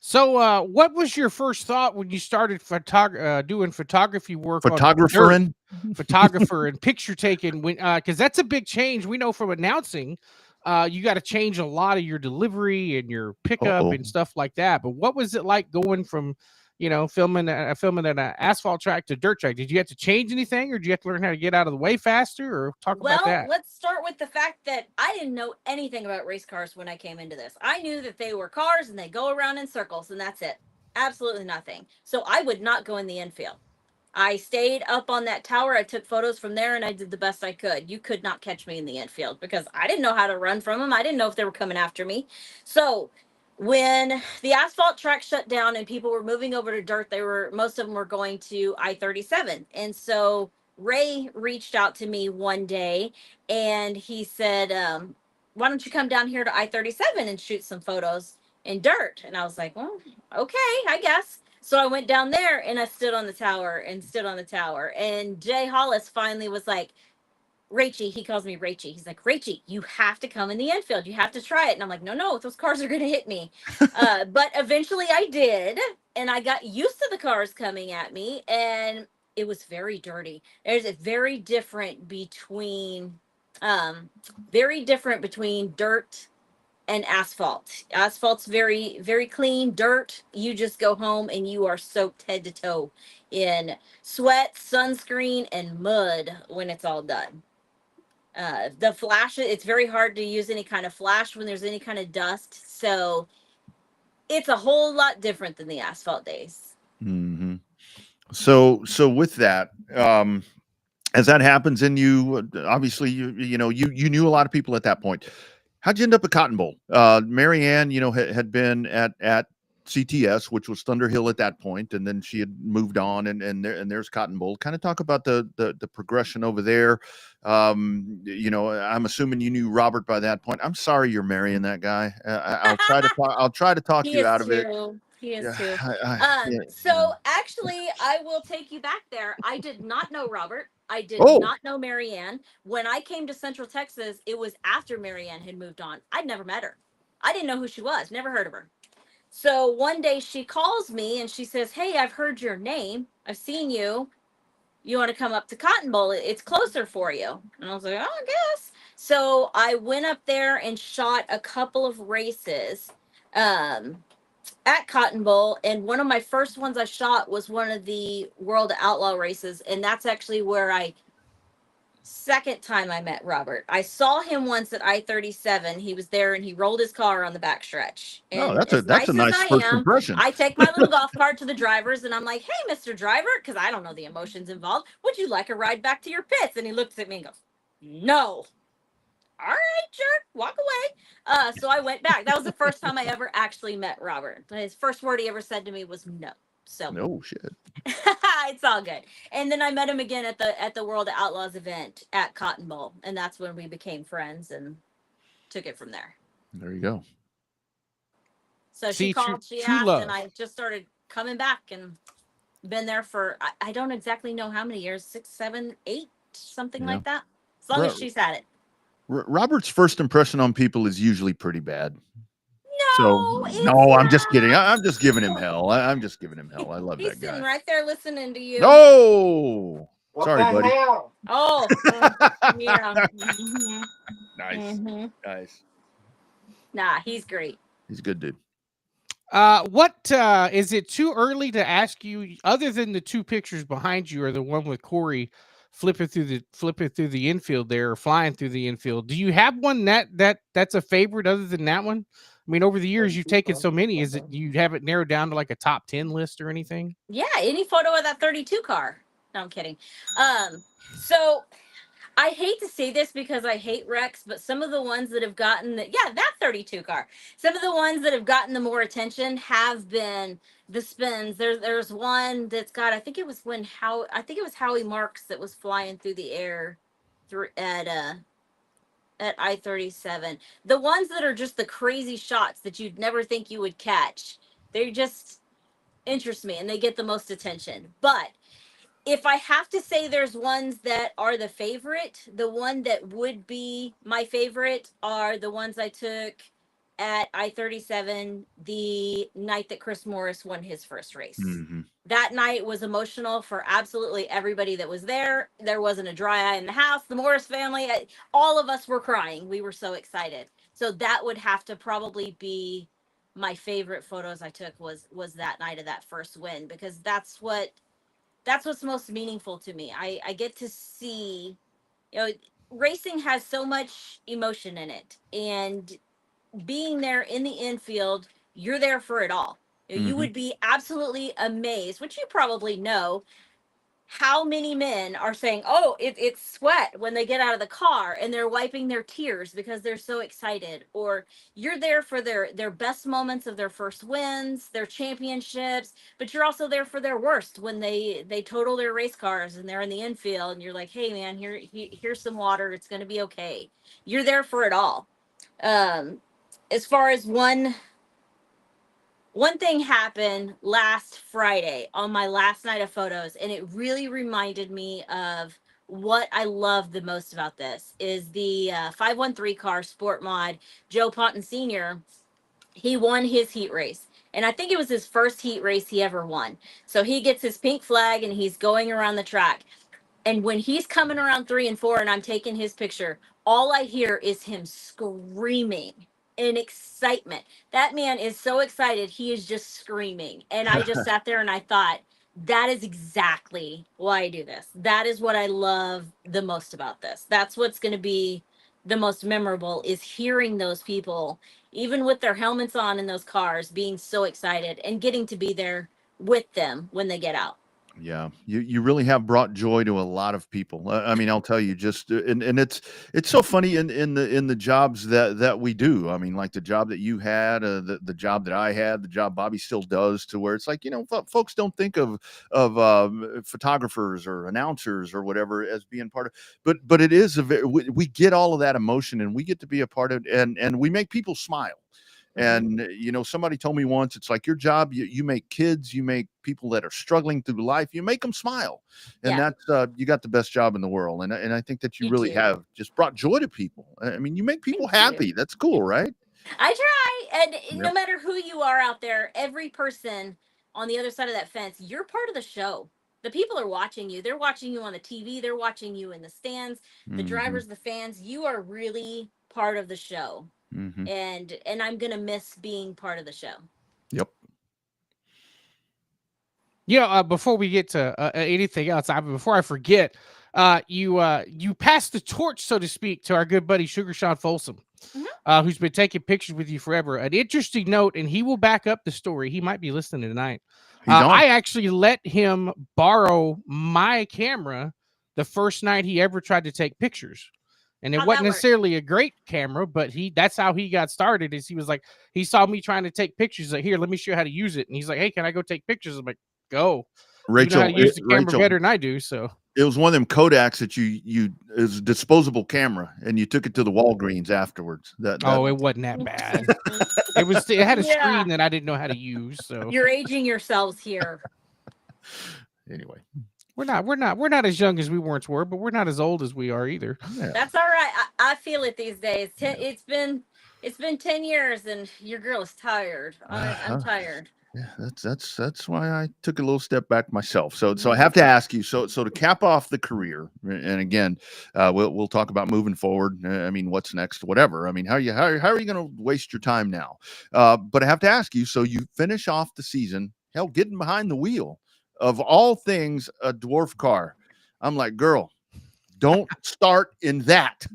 So, what was your first thought when you started doing photography work? photographer in. Photographer and picture taking, when because that's a big change. We know from announcing, you got to change a lot of your delivery and your pickup and stuff like that. But what was it like going from, filming at an asphalt track to dirt track? Did you have to change anything, or did you have to learn how to get out of the way faster, or talk about that? Let's start with the fact that I didn't know anything about race cars when I came into this. I knew that they were cars and they go around in circles, and that's it. Absolutely nothing. So I would not go in the infield. I stayed up on that tower. I took photos from there and I did the best I could. You could not catch me in the infield because I didn't know how to run from them. I didn't know if they were coming after me. So when the asphalt track shut down and people were moving over to dirt, most of them were going to I-37. And so Ray reached out to me one day and he said, why don't you come down here to I-37 and shoot some photos in dirt? And I was like, well, okay, I guess. So I went down there and I stood on the tower. And Jay Hollis finally was like, Rachie, he calls me Rachie. He's like, Rachie, you have to come in the infield. You have to try it. And I'm like, no, those cars are going to hit me. But eventually I did. And I got used to the cars coming at me. And it was very dirty. There's a very different between dirt and asphalt. Asphalt's very, very clean. Dirt, you just go home and you are soaked head to toe in sweat, sunscreen, and mud when it's all done. The flash, it's very hard to use any kind of flash when there's any kind of dust. So it's a whole lot different than the asphalt days. Mm-hmm. So with that, as that happens, and you obviously you knew a lot of people at that point. How'd you end up at Cotton Bowl? Marianne, had been at CTS, which was Thunder Hill at that point, and then she had moved on, and there's Cotton Bowl. Kind of talk about the progression over there. I'm assuming you knew Robert by that point. I'm sorry you're marrying that guy. I'll try to talk you out of it. He is too. Yeah. So actually, I will take you back there. I did not know Robert. I did not know Marianne. When I came to Central Texas, it was after Marianne had moved on. I'd never met her. I didn't know who she was. Never heard of her. So one day she calls me and she says, hey, I've heard your name. I've seen you. You want to come up to Cotton Bowl? It's closer for you. And I was like, oh, I guess. So I went up there and shot a couple of races at Cotton Bowl. And one of my first ones I shot was one of the World Outlaw races. And that's actually where second time I met Robert. I saw him once at I-37. He was there and he rolled his car on the backstretch. And that's a nice first impression. I take my little golf cart to the drivers and I'm like, hey, Mr. Driver, because I don't know the emotions involved. Would you like a ride back to your pits? And he looks at me and goes, no. All right, sure, walk away. So I went back. That was the first time I ever actually met Robert. His first word he ever said to me was no. So no shit. It's all good. And then I met him again at the World Outlaws event at Cotton Bowl, and that's when we became friends and took it from there. There you go. So she called, she asked, and I just started coming back and been there for I don't exactly know how many years, 6, 7, 8, something like that. As long as she's had it. Robert's first impression on people is usually pretty bad. No, I'm just kidding. I'm just giving him hell. I'm just giving him hell. I love that guy. He's sitting right there listening to you. No, sorry, buddy. Hell? Oh, yeah. Mm-hmm. Nice, Mm-hmm. nice. Nah, he's great. He's a good dude. What is it too early to ask you? Other than the two pictures behind you, or the one with Corey flipping through the infield there, or flying through the infield? Do you have one that's a favorite other than that one? I mean, over the years you've taken so many. Is it you have it narrowed down to like a top 10 list or anything? Yeah, any photo of that 32 car. No, I'm kidding. So I hate to say this because I hate wrecks, but some of the ones that have gotten that 32 car, some of the ones that have gotten the more attention have been the spins. There's one that's got, I think it was Howie Marks that was flying through the air through at I-37. The ones that are just the crazy shots that you'd never think you would catch. They just interest me and they get the most attention. But if I have to say there's ones that are the favorite, the one that would be my favorite are the ones I took at I-37 the night that Chris Morris won his first race. Mm-hmm. That night was emotional for absolutely everybody that was there. There wasn't a dry eye in the house. The Morris family, all of us were crying. We were so excited. So that would have to probably be my favorite photos I took was that night of that first win, because that's what's most meaningful to me. I get to see, racing has so much emotion in it, and being there in the infield, you're there for it all. You would be absolutely amazed, which you probably know, how many men are saying, "Oh, it's sweat" when they get out of the car and they're wiping their tears because they're so excited. Or you're there for their best moments of their first wins, their championships, but you're also there for their worst when they total their race cars and they're in the infield and you're like, "Hey man, here's some water. It's going to be okay." You're there for it all. As far as one thing happened last Friday on my last night of photos, and it really reminded me of what I love the most about this is the 513 car sport mod. Joe Ponton Sr., he won his heat race. And I think it was his first heat race he ever won. So he gets his pink flag and he's going around the track. And when he's coming around 3 and 4 and I'm taking his picture, all I hear is him screaming in excitement. That man is so excited. He is just screaming. And I just sat there and I thought, that is exactly why I do this. That is what I love the most about this. That's what's going to be the most memorable, is hearing those people, even with their helmets on in those cars, being so excited and getting to be there with them when they get out. Yeah, you really have brought joy to a lot of people. I mean, I'll tell you, just and it's so funny in the jobs that we do. I mean, like the job that you had, the job that I had, the job Bobby still does, to where it's like, folks don't think of photographers or announcers or whatever as being part of, but it is we get all of that emotion and we get to be a part of it, and we make people smile. And somebody told me once, it's like your job, you make kids, you make people that are struggling through life, you make them smile, and that's you got the best job in the world. And I think that you really have just brought joy to people. I mean, you make people happy. That's cool, right? I try, and no matter who you are out there, every person on the other side of that fence, you're part of the show. The people are watching you. They're watching you on the TV. They're watching you in the stands. The drivers, the fans. You are really part of the show. And I'm gonna miss being part of the show. Yep. Before we get to anything else, before I forget, you passed the torch, so to speak, to our good buddy Sugar Sean Folsom, who's been taking pictures with you forever. An interesting note, and he will back up the story. He might be listening tonight. I actually let him borrow my camera the first night he ever tried to take pictures. And it wasn't necessarily a great camera, but that's how he got started. Is he was like, he saw me trying to take pictures. Like, here, let me show you how to use it. And he's like, hey, can I go take pictures? I'm like, go. Rachel, you know how to use the camera better than I do. So it was one of them Kodaks that it was a disposable camera, and you took it to the Walgreens afterwards. It wasn't that bad. It had a screen that I didn't know how to use. So you're aging yourselves here. Anyway. We're not as young as we once were, but we're not as old as we are either. Yeah. That's all right. I feel it these days. It's been 10 years and your girl is tired. I'm tired. Yeah, that's why I took a little step back myself. So I have to ask you. So to cap off the career, and again, we'll talk about moving forward. I mean, what's next? Whatever. I mean, how are you going to waste your time now? But I have to ask you. So you finish off the season, hell, getting behind the wheel of all things, a dwarf car. I'm like, girl, don't start in that.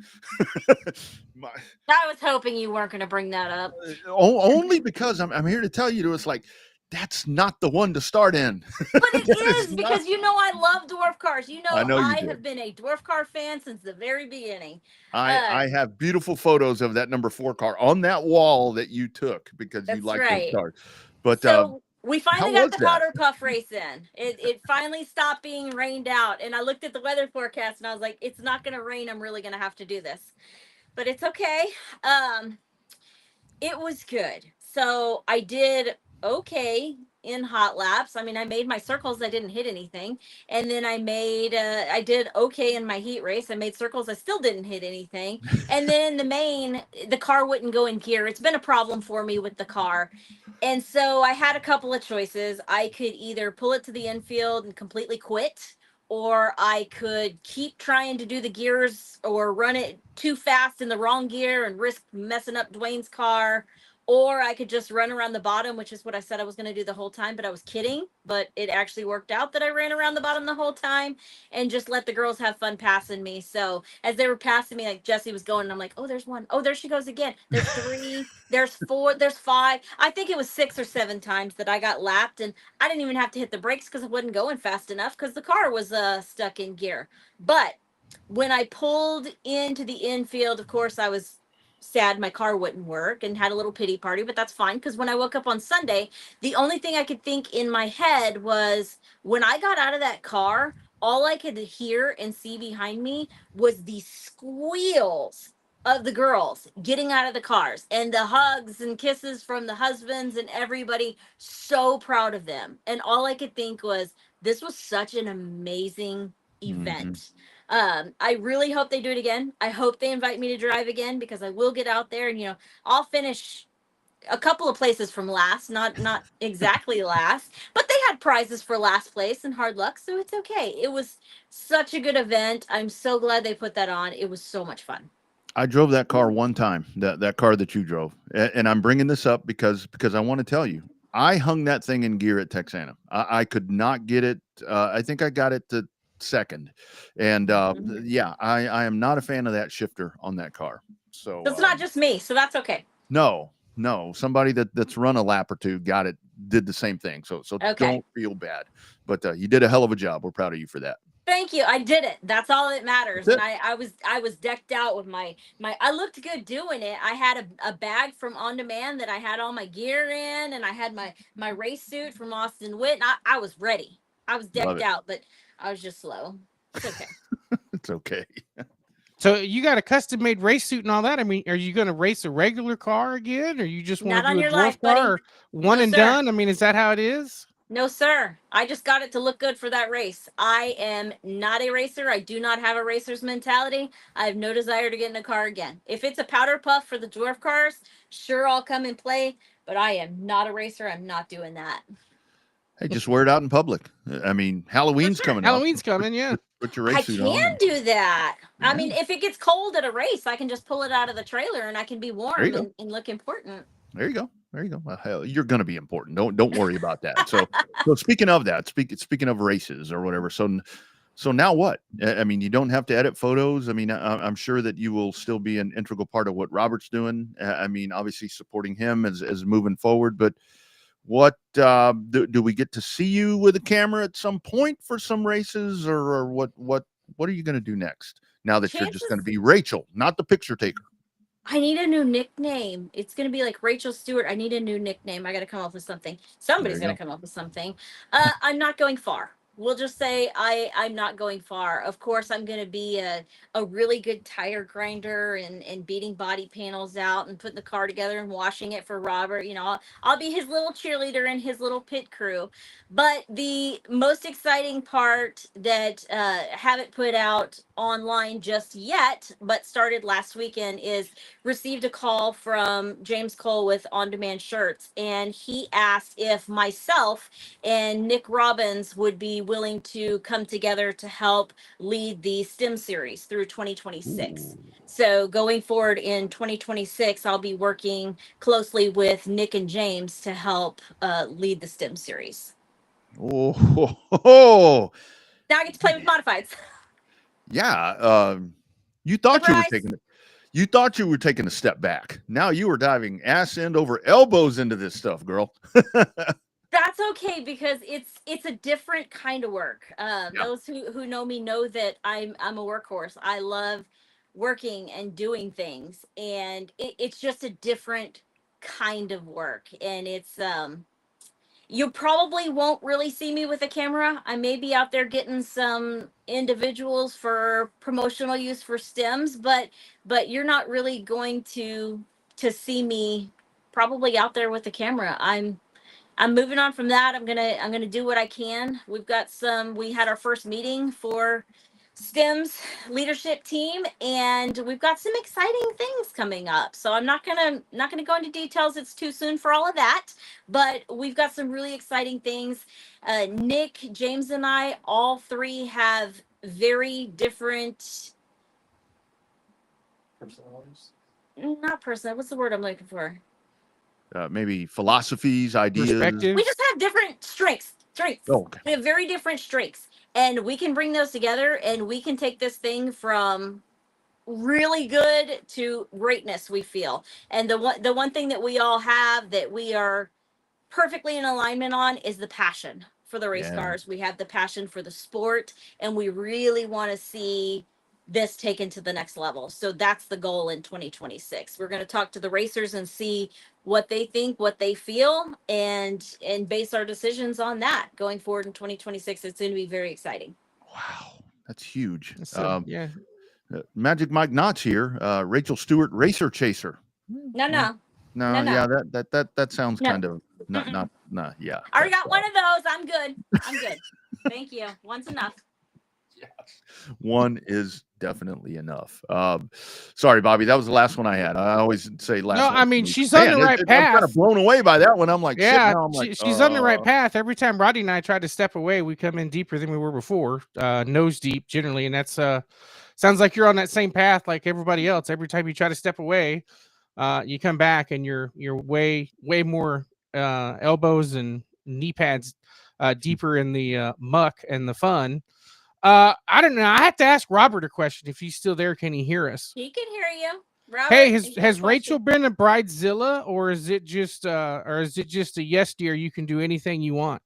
I was hoping you weren't going to bring that up. Only because I'm here to tell you, it's like, that's not the one to start in. But it is because I love dwarf cars. I know you do. have been a dwarf car fan since the very beginning. I have beautiful photos of that number 4 car on that wall that you took because you like those cars. But so we finally got the was that? powder puff race in. It finally stopped being rained out, and I looked at the weather forecast and I was like, it's not going to rain. I'm really going to have to do this, but it's okay. It was good. So I did okay in hot laps. I mean, I made my circles. I didn't hit anything. And then I did okay in my heat race. I made circles. I still didn't hit anything. And then in the main, the car wouldn't go in gear. It's been a problem for me with the car. And so I had a couple of choices. I could either pull it to the infield and completely quit, or I could keep trying to do the gears or run it too fast in the wrong gear and risk messing up Dwayne's car, or I could just run around the bottom, which is what I said I was going to do the whole time, but I was kidding. But it actually worked out that I ran around the bottom the whole time and just let the girls have fun passing me. So as they were passing me, like Jesse was going, and I'm like, oh, there's one. Oh, there she goes again. There's 3, there's 4, there's 5. I think it was 6 or 7 times that I got lapped, and I didn't even have to hit the brakes because I wasn't going fast enough because the car was stuck in gear. But when I pulled into the infield, of course, I was sad my car wouldn't work and had a little pity party, but that's fine because when I woke up on Sunday, the only thing I could think in my head was when I got out of that car, all I could hear and see behind me was the squeals of the girls getting out of the cars and the hugs and kisses from the husbands and everybody. So proud of them. And all I could think was, this was such an amazing event. I really hope they do it again. I hope they invite me to drive again because I will get out there and I'll finish a couple of places from last, not exactly last, but they had prizes for last place and hard luck, so it's okay. It was such a good event. I'm so glad they put that on. It was so much fun. I drove that car one time, that car that you drove. And I'm bringing this up because I want to tell you, I hung that thing in gear at Texana. I could not get it. I think I got it to second. And yeah, I am not a fan of that shifter on that car. So it's not just me, so that's okay. No, somebody that's run a lap or two did the same thing. So Okay. Don't feel bad. But you did a hell of a job. We're proud of you for that. Thank you. I did it. That's all that matters. And I was decked out with my I looked good doing it. I had a bag from On Demand that I had all my gear in, and I had my race suit from Austin Witt. And I was ready. I was decked out, but I was just slow. It's okay. It's okay. So you got a custom made race suit and all that. I mean, are you going to race a regular car again, or you just want to do a dwarf car, or one and done? I mean, is that how it is? No, sir. I just got it to look good for that race. I am not a racer. I do not have a racer's mentality. I have no desire to get in a car again. If it's a powder puff for the dwarf cars, sure, I'll come and play, but I am not a racer. I'm not doing that. Hey, just wear it out in public. I mean, Halloween's coming up. Halloween's coming, yeah. Put your race suit on. I can do that. Yeah. I mean, if it gets cold at a race, I can just pull it out of the trailer and I can be warm and look important. There you go. Well, hell, you're going to be important. Don't worry about that. So speaking of that, speaking of races or whatever. So now what? I mean, you don't have to edit photos. I mean, I'm sure that you will still be an integral part of what Robert's doing. I mean, obviously supporting him as moving forward, but what do we get to see you with a camera at some point for some races, or what are you going to do next now that you're just going to be Rachel, not the picture taker? I need a new nickname. It's going to be like Rachel Stewart. I need a new nickname. I got to come up with something. Somebody's got to come up with something. I'm not going far. We'll just say I'm not going far. Of course, I'm going to be a really good tire grinder and beating body panels out and putting the car together and washing it for Robert. I'll be his little cheerleader and his little pit crew. But the most exciting part that haven't put out online just yet, but started last weekend, is received a call from James Cole with On Demand Shirts, and he asked if myself and Nick Robbins would be willing to come together to help lead the STEM series through 2026. So going forward in 2026, I'll be working closely with Nick and James to help lead the STEM series. Oh, Now I get to play with modifieds. yeah. You thought Surprise. you thought you were taking a step back. Now you were diving ass end over elbows into this stuff, girl. That's okay, because it's a different kind of work. Those who know me know that I'm a workhorse. I love working and doing things, and it's just a different kind of work. And it's you probably won't really see me with a camera. I may be out there getting some individuals for promotional use for stems, but you're not really going to see me probably out there with a camera. I'm moving on from that. I'm gonna do what I can. We had our first meeting for STEM's leadership team, and we've got some exciting things coming up. So I'm not gonna go into details. It's too soon for all of that. But we've got some really exciting things. Nick, James, and I, all three have very different, not personal. What's the word I'm looking for? Maybe philosophies, ideas. We just have different strengths. Oh, okay. We have very different strengths, and we can bring those together, and we can take this thing from really good to greatness, we feel. And the one thing that we all have that we are perfectly in alignment on is the passion for the race cars. We have the passion for the sport, and we really want to see this taken to the next level. So that's the goal in 2026. We're going to talk to the racers and see what they think, what they feel, and base our decisions on that going forward in 2026. It's going to be very exciting. Wow, that's huge. Yeah. Magic Mike Knott's here. Rachel Stewart, Racer Chaser. No. Yeah, that sounds kind of not. Yeah. I already got one of those. I'm good. Thank you. One's enough. Yes. One is definitely enough. Sorry, Bobby, that was the last one I had. I always say last. No, one. I mean, she's on the right path. I'm kind of blown away by that one. I'm like, yeah, shit, now I'm like, she's on the right path. Every time Rodney and I tried to step away, we come in deeper than we were before, nose deep generally, and that's sounds like you're on that same path like everybody else. Every time you try to step away, you come back and you're way more elbows and knee pads deeper in the muck and the fun. I don't know. I have to ask Robert a question. If he's still there, can he hear us? He can hear you. Robert, Hey, has Rachel been a bridezilla, or is it just a yes, dear? You can do anything you want.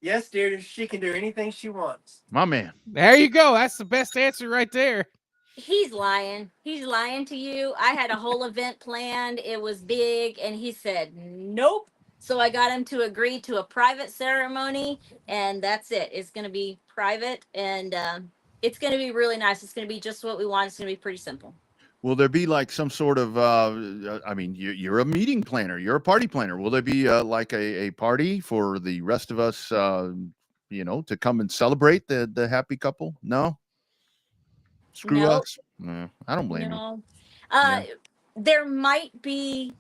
Yes, dear. She can do anything she wants. My man. There you go. That's the best answer right there. He's lying. He's lying to you. I had a whole event planned. It was big, and he said nope. So I got him to agree to a private ceremony, and that's it. It's going to be private, and it's going to be really nice. It's going to be just what we want. It's going to be pretty simple. Will there be like some sort of, I mean, you're a meeting planner, you're a party planner. Will there be like a party for the rest of us, to come and celebrate the happy couple? No? Screw us? No, I don't blame you. There might be,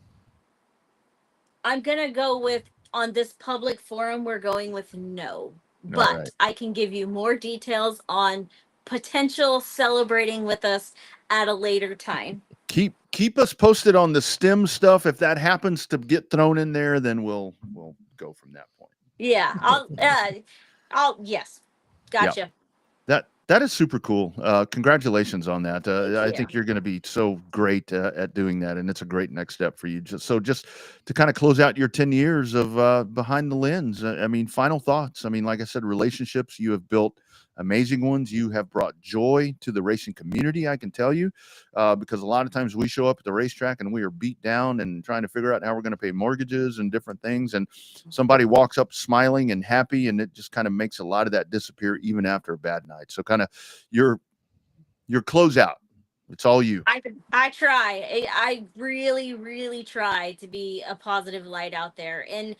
I'm going to go with, on this public forum, we're going with no. But right. I can give you more details on potential celebrating with us at a later time. Keep us posted on the STEM stuff. If that happens to get thrown in there, then we'll go from that point. Yeah, yes. Gotcha. Yeah. That is super cool. Congratulations on that. I think you're going to be so great at doing that, and it's a great next step for you. Just to kind of close out your 10 years of behind the lens. I mean, final thoughts. I mean, like I said, relationships, you have built amazing ones. You have brought joy to the racing community, I can tell you, because a lot of times we show up at the racetrack and we are beat down and trying to figure out how we're going to pay mortgages and different things. And somebody walks up smiling and happy, and it just kind of makes a lot of that disappear even after a bad night. So kind of your closeout. It's all you. I try. I really, really try to be a positive light out there. And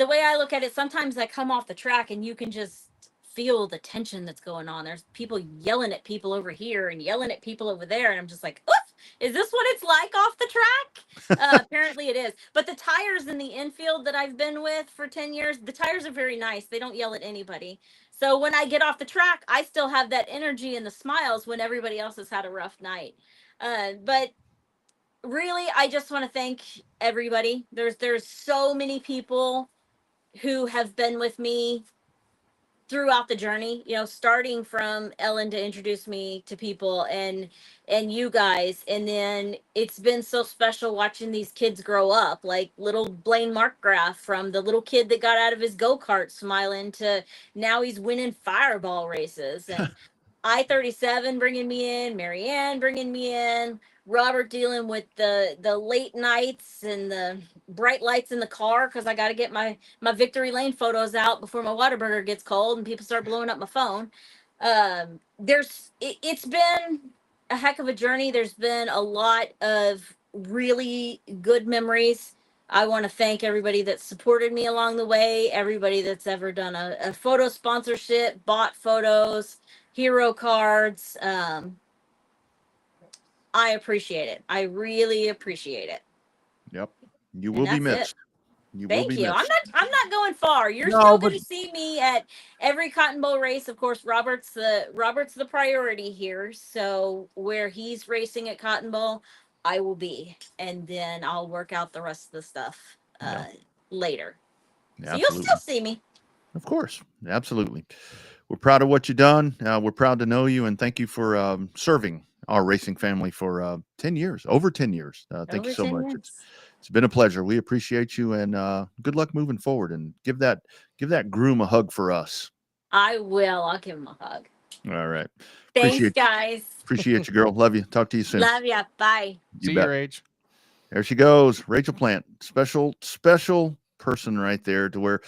the way I look at it, sometimes I come off the track and you can just feel the tension that's going on. There's people yelling at people over here and yelling at people over there. And I'm just like, oof, is this what it's like off the track? Apparently it is. But the tires in the infield that I've been with for 10 years, the tires are very nice. They don't yell at anybody. So when I get off the track, I still have that energy and the smiles when everybody else has had a rough night. But really, I just want to thank everybody. There's so many people who have been with me throughout the journey, starting from Ellen to introduce me to people, and you guys, and then it's been so special watching these kids grow up, like little Blaine Markgraf, from the little kid that got out of his go-kart smiling to now he's winning fireball races, and I-37 bringing me in, Marianne bringing me in, Robert dealing with the late nights and the bright lights in the car because I got to get my victory lane photos out before my Whataburger gets cold and people start blowing up my phone. It's been a heck of a journey. There's been a lot of really good memories. I want to thank everybody that supported me along the way, everybody that's ever done a photo sponsorship, bought photos, hero cards. I appreciate it. I really appreciate it. Yep. You will be missed. You will Thank be you. missed. I'm not going far. You're No, still but- going to see me at every Cotton Bowl race. Of course, Robert's the priority here. So where he's racing at Cotton Bowl, I will be, and then I'll work out the rest of the stuff later. So you'll still see me. Of course. Absolutely. We're proud of what you've done. We're proud to know you, and thank you for serving our racing family for 10 years, over 10 years. Thank you so much. It's been a pleasure. We appreciate you, and good luck moving forward, and give that groom a hug for us. I will. I'll give him a hug. All right. Thanks, guys. Appreciate you, girl. Love you. Talk to you soon. Love ya. Bye. See you, Rach. There she goes. Rachel Plant, special person right there, to where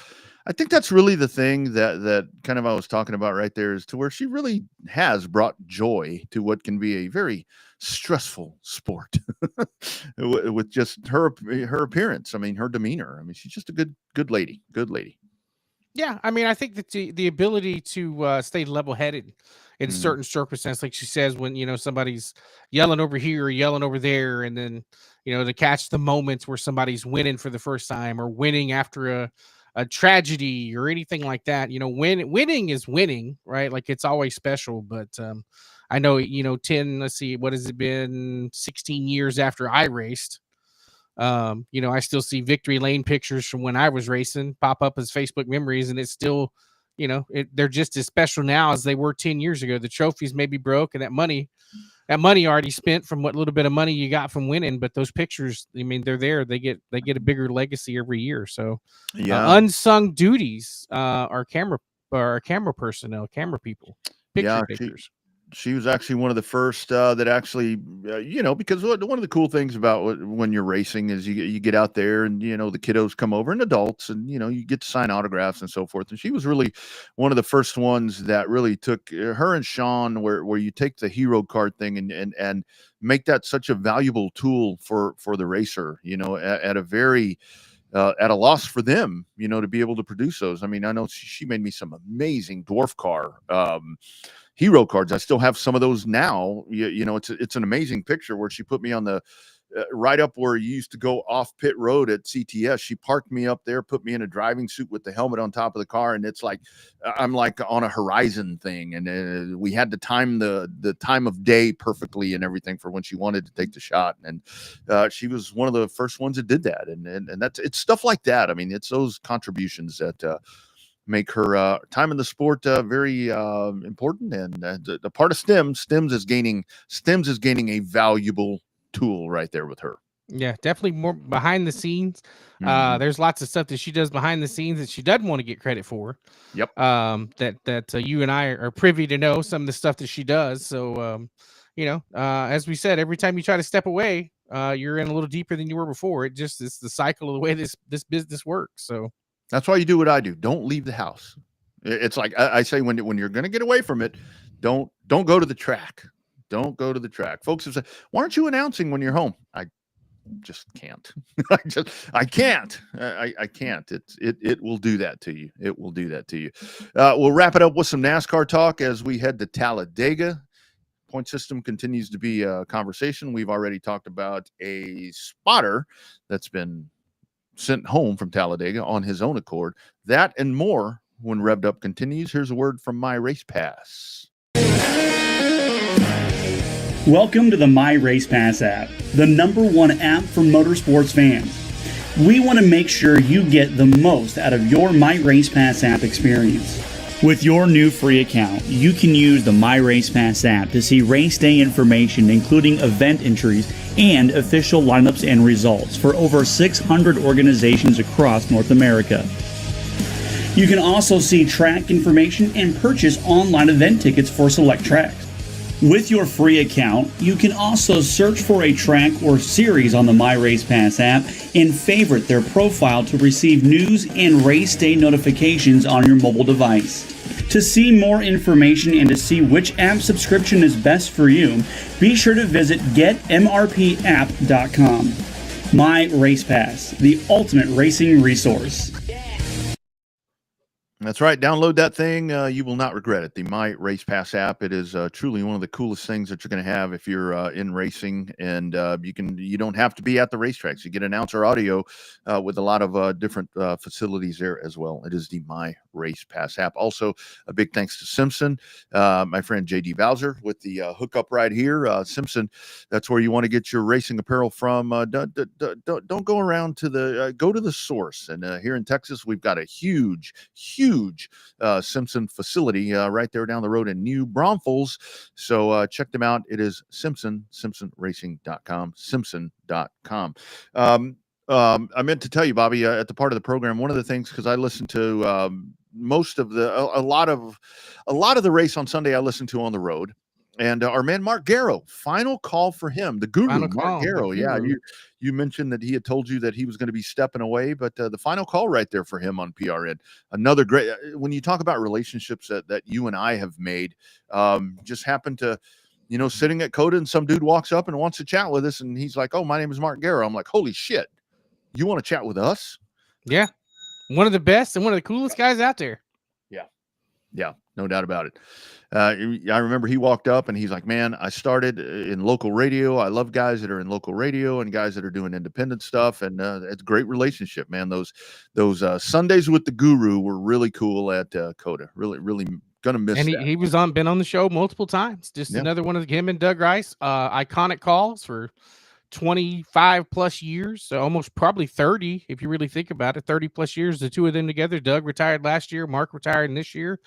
I think that's really the thing that kind of I was talking about right there, is to where she really has brought joy to what can be a very stressful sport with just her appearance. I mean, her demeanor. I mean, she's just a good lady. Good lady. Yeah, I mean, I think that the ability to stay level-headed in certain circumstances, like she says, when somebody's yelling over here or yelling over there, and then to catch the moments where somebody's winning for the first time or winning after a tragedy or anything like that. Winning is winning, right? Like, it's always special. But I know 10. Let's see, what has it been? 16 years after I raced. I still see victory lane pictures from when I was racing pop up as Facebook memories, and it's still, they're just as special now as they were 10 years ago. The trophies may be broke, and that money already spent from what little bit of money you got from winning, but those pictures, I mean, they're there. They get a bigger legacy every year. So unsung duties are camera personnel, camera people, picture takers. She was actually one of the first that actually, because one of the cool things about when you're racing is you get out there and, the kiddos come over, and adults, and, you get to sign autographs and so forth. And she was really one of the first ones that really took her and Sean, where you take the hero card thing and make that such a valuable tool for the racer, at a very at a loss for them, to be able to produce those. I mean, I know she made me some amazing dwarf car hero cards. I still have some of those now. It's an amazing picture where she put me on the right up where you used to go off pit road at CTS. She parked me up there, put me in a driving suit with the helmet on top of the car, and it's like I'm like on a Horizon thing, and we had to time the time of day perfectly and everything for when she wanted to take the shot. And she was one of the first ones that did that, and it's stuff like that. I mean, it's those contributions that make her time in the sport very important, and the part of STEMS is gaining a valuable tool right there with her. Yeah, definitely more behind the scenes. There's lots of stuff that she does behind the scenes that she doesn't want to get credit for. Yep. That you and I are privy to know some of the stuff that she does. So as we said, every time you try to step away, you're in a little deeper than you were before. It's the cycle of the way this business works. So that's why you do what I do. Don't leave the house. It's like I say, when you're going to get away from it, don't go to the track. Don't go to the track. Folks have said, why aren't you announcing when you're home? just can't. I can't. I can't. It will do that to you. It will do that to you. We'll wrap it up with some NASCAR talk as we head to Talladega. Point system continues to be a conversation. We've already talked about a spotter that's been sent home from Talladega on his own accord. That and more when Revved Up continues. Here's a word from My Race Pass. Welcome to the My Race Pass app, the #1 app for motorsports fans. We want to make sure you get the most out of your My Race Pass app experience. With your new free account, you can use the My Race Pass app to see race day information, including event entries and official lineups and results for over 600 organizations across North America. You can also see track information and purchase online event tickets for select tracks. With your free account, you can also search for a track or series on the My Race Pass app and favorite their profile to receive news and race day notifications on your mobile device. To see more information and to see which app subscription is best for you, be sure to visit getmrpapp.com. My Race Pass, the ultimate racing resource. That's right. Download that thing. You will not regret it. The My Race Pass app. It is truly one of the coolest things that you're going to have if you're in racing, and you don't have to be at the racetracks. You get announcer audio with a lot of different facilities there as well. It is the My Race Pass app. Also, a big thanks to Simpson, my friend JD Bowser with the hookup right here. Simpson, that's where you want to get your racing apparel from. Don't go around to the go to the source. And here in Texas, we've got a huge Simpson facility right there down the road in New Braunfels. So check them out. It is simpsonracing.com, simpson.com. I meant to tell you, Bobby, at the part of the program, one of the things, because I listened to a lot of the race on Sunday I listened to on the road. And our man Mark Garrow, final call for him, the guru, Mark Garrow. Yeah, you mentioned that he had told you that he was going to be stepping away, but the final call right there for him on PRN. Another great, when you talk about relationships that you and I have made, just happened to, sitting at COTA and some dude walks up and wants to chat with us. And he's like, "Oh, my name is Mark Garrow." I'm like, "Holy shit, you want to chat with us?" Yeah. One of the best and one of the coolest guys out there. Yeah, no doubt about it. I remember he walked up and he's like, "Man, I started in local radio. I love guys that are in local radio and guys that are doing independent stuff, and it's a great relationship, man. Those Sundays with the guru were really cool at COTA. Really, really gonna miss and that. He was been on the show multiple times. Just another one of him and Doug Rice, iconic calls for 25 plus years, so almost probably 30 if you really think about it. 30 plus years, the two of them together. Doug retired last year, Mark retired this year.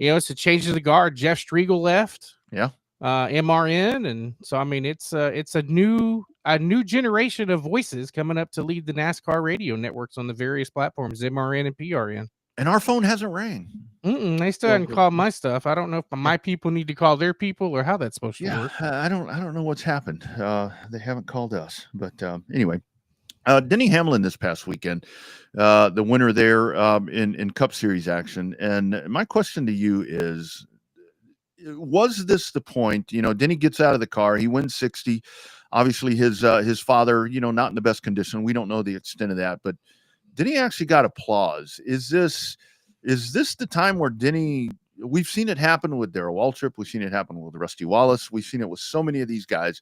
It's a change of the guard. Jeff Striegel left. Yeah. MRN, and so I mean it's a new generation of voices coming up to lead the NASCAR radio networks on the various platforms, MRN and PRN. And our phone hasn't rang. They still haven't called my stuff. I don't know if my people need to call their people or how that's supposed to work. I don't know what's happened. They haven't called us, but anyway. Denny Hamlin this past weekend, the winner there in Cup Series action. And my question to you is, was this the point? Denny gets out of the car. He wins 60. Obviously, his father, not in the best condition. We don't know the extent of that, but Denny actually got applause. Is this the time where Denny? We've seen it happen with Darrell Waltrip. We've seen it happen with Rusty Wallace. We've seen it with so many of these guys.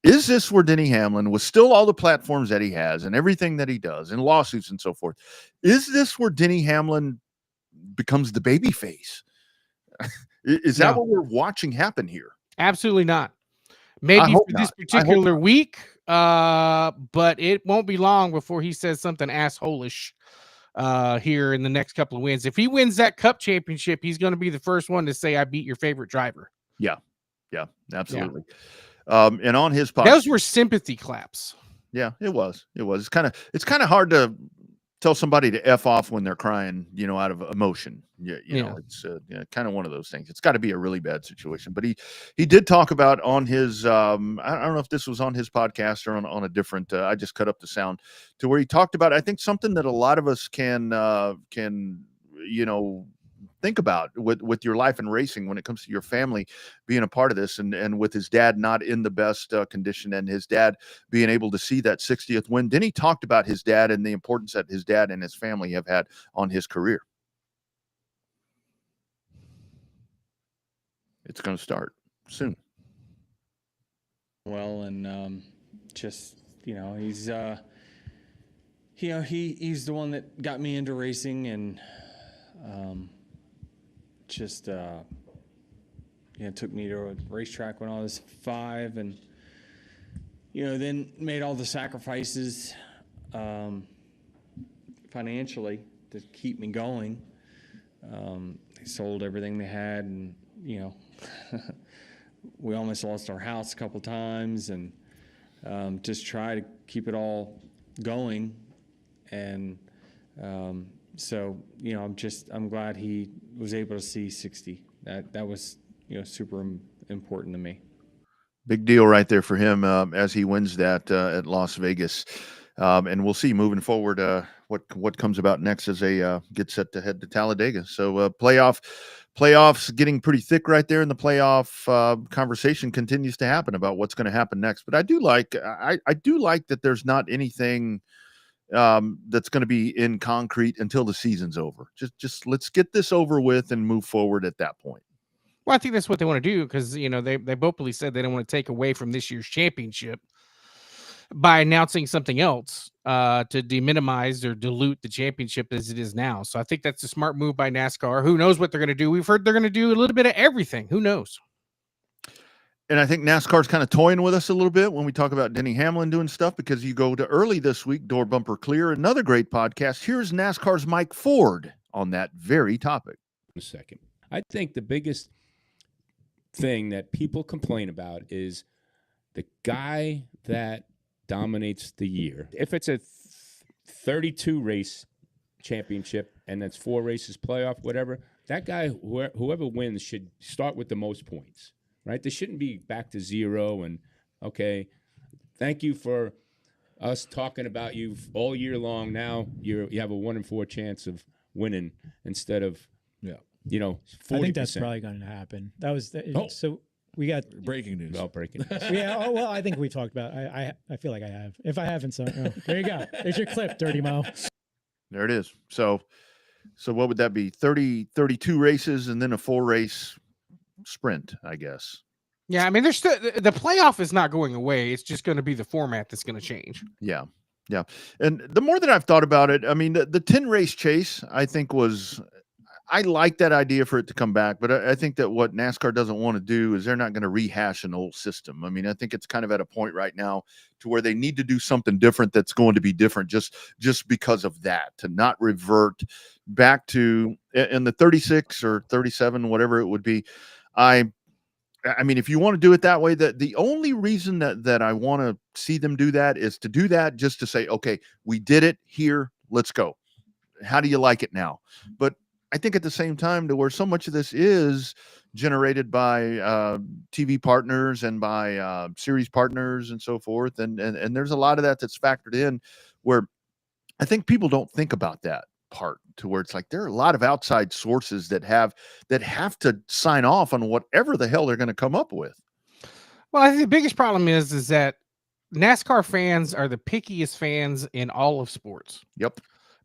Is this where Denny Hamlin, with still all the platforms that he has and everything that he does and lawsuits and so forth, is this where Denny Hamlin becomes the baby face? Is that what we're watching happen here? Absolutely not. Maybe for this particular week, but it won't be long before he says something asshole-ish here in the next couple of wins. If he wins that Cup championship, he's going to be the first one to say, "I beat your favorite driver." Yeah, absolutely. Yeah. And on his podcast, those were sympathy claps. Yeah, it was. It's kind of hard to tell somebody to F off when they're crying, out of emotion. It's kind of one of those things. It's got to be a really bad situation. But he did talk about on his, I don't know if this was on his podcast or on a different, I just cut up the sound to where he talked about, I think something that a lot of us can think about with your life and racing when it comes to your family being a part of this, and with his dad not in the best condition, and his dad being able to see that 60th win. Then he talked about his dad and the importance that his dad and his family have had on his career. It's going to start soon. Well, and just, he's he's the one that got me into racing, and took me to a racetrack when I was 5, and then made all the sacrifices financially to keep me going. They sold everything they had, and we almost lost our house a couple times, and just try to keep it all going. And so I'm glad he was able to see 60. That was super important to me. Big deal right there for him as he wins that at Las Vegas. And we'll see moving forward what comes about next as they get set to head to Talladega. So playoffs getting pretty thick right there, and the playoff conversation continues to happen about what's going to happen next. But I do like that there's not anything that's going to be in concrete until the season's over. Just let's get this over with and move forward at that point. Well, I think that's what they want to do, because they vocally said they don't want to take away from this year's championship by announcing something else to deminimize or dilute the championship as it is now. So I think that's a smart move by NASCAR. Who knows what they're going to do? We've heard they're going to do a little bit of everything. Who knows? And I think NASCAR's kind of toying with us a little bit when we talk about Denny Hamlin doing stuff, because you go to early this week, Door Bumper Clear, another great podcast. Here's NASCAR's Mike Ford on that very topic. A second. I think the biggest thing that people complain about is the guy that dominates the year. If it's a 32 race championship and that's 4 races playoff, whatever, that guy, whoever wins, should start with the most points, right? There shouldn't be back to 0 and, okay, thank you for us talking about you all year long. Now you have a 1 in 4 chance of winning instead of 40%. I think that's probably going to happen. That was so we got breaking news. Well, breaking news. Yeah. Oh, well, I think we talked about. I feel like I have. If I haven't, so there you go. There's your clip, Dirty Mo. There it is. So what would that be? 32 races and then a 4-race sprint, I guess. Yeah, I mean, there's still the playoff is not going away. It's just going to be the format that's going to change. Yeah. And the more that I've thought about it, I mean, the 10-race chase, I think I like that idea for it to come back, but I think that what NASCAR doesn't want to do is they're not going to rehash an old system. I mean, I think it's kind of at a point right now to where they need to do something different that's going to be different just because of that, to not revert back to in the 36 or 37, whatever it would be. I mean, if you want to do it that way, the only reason that I want to see them do that is to do that just to say, okay, we did it here. Let's go. How do you like it now? But I think at the same time, to where so much of this is generated by TV partners and by series partners and so forth. And there's a lot of that's factored in where I think people don't think about that part, to where it's like there are a lot of outside sources that have to sign off on whatever the hell they're going to come up with. Well, I think the biggest problem is that NASCAR fans are the pickiest fans in all of sports. Yep.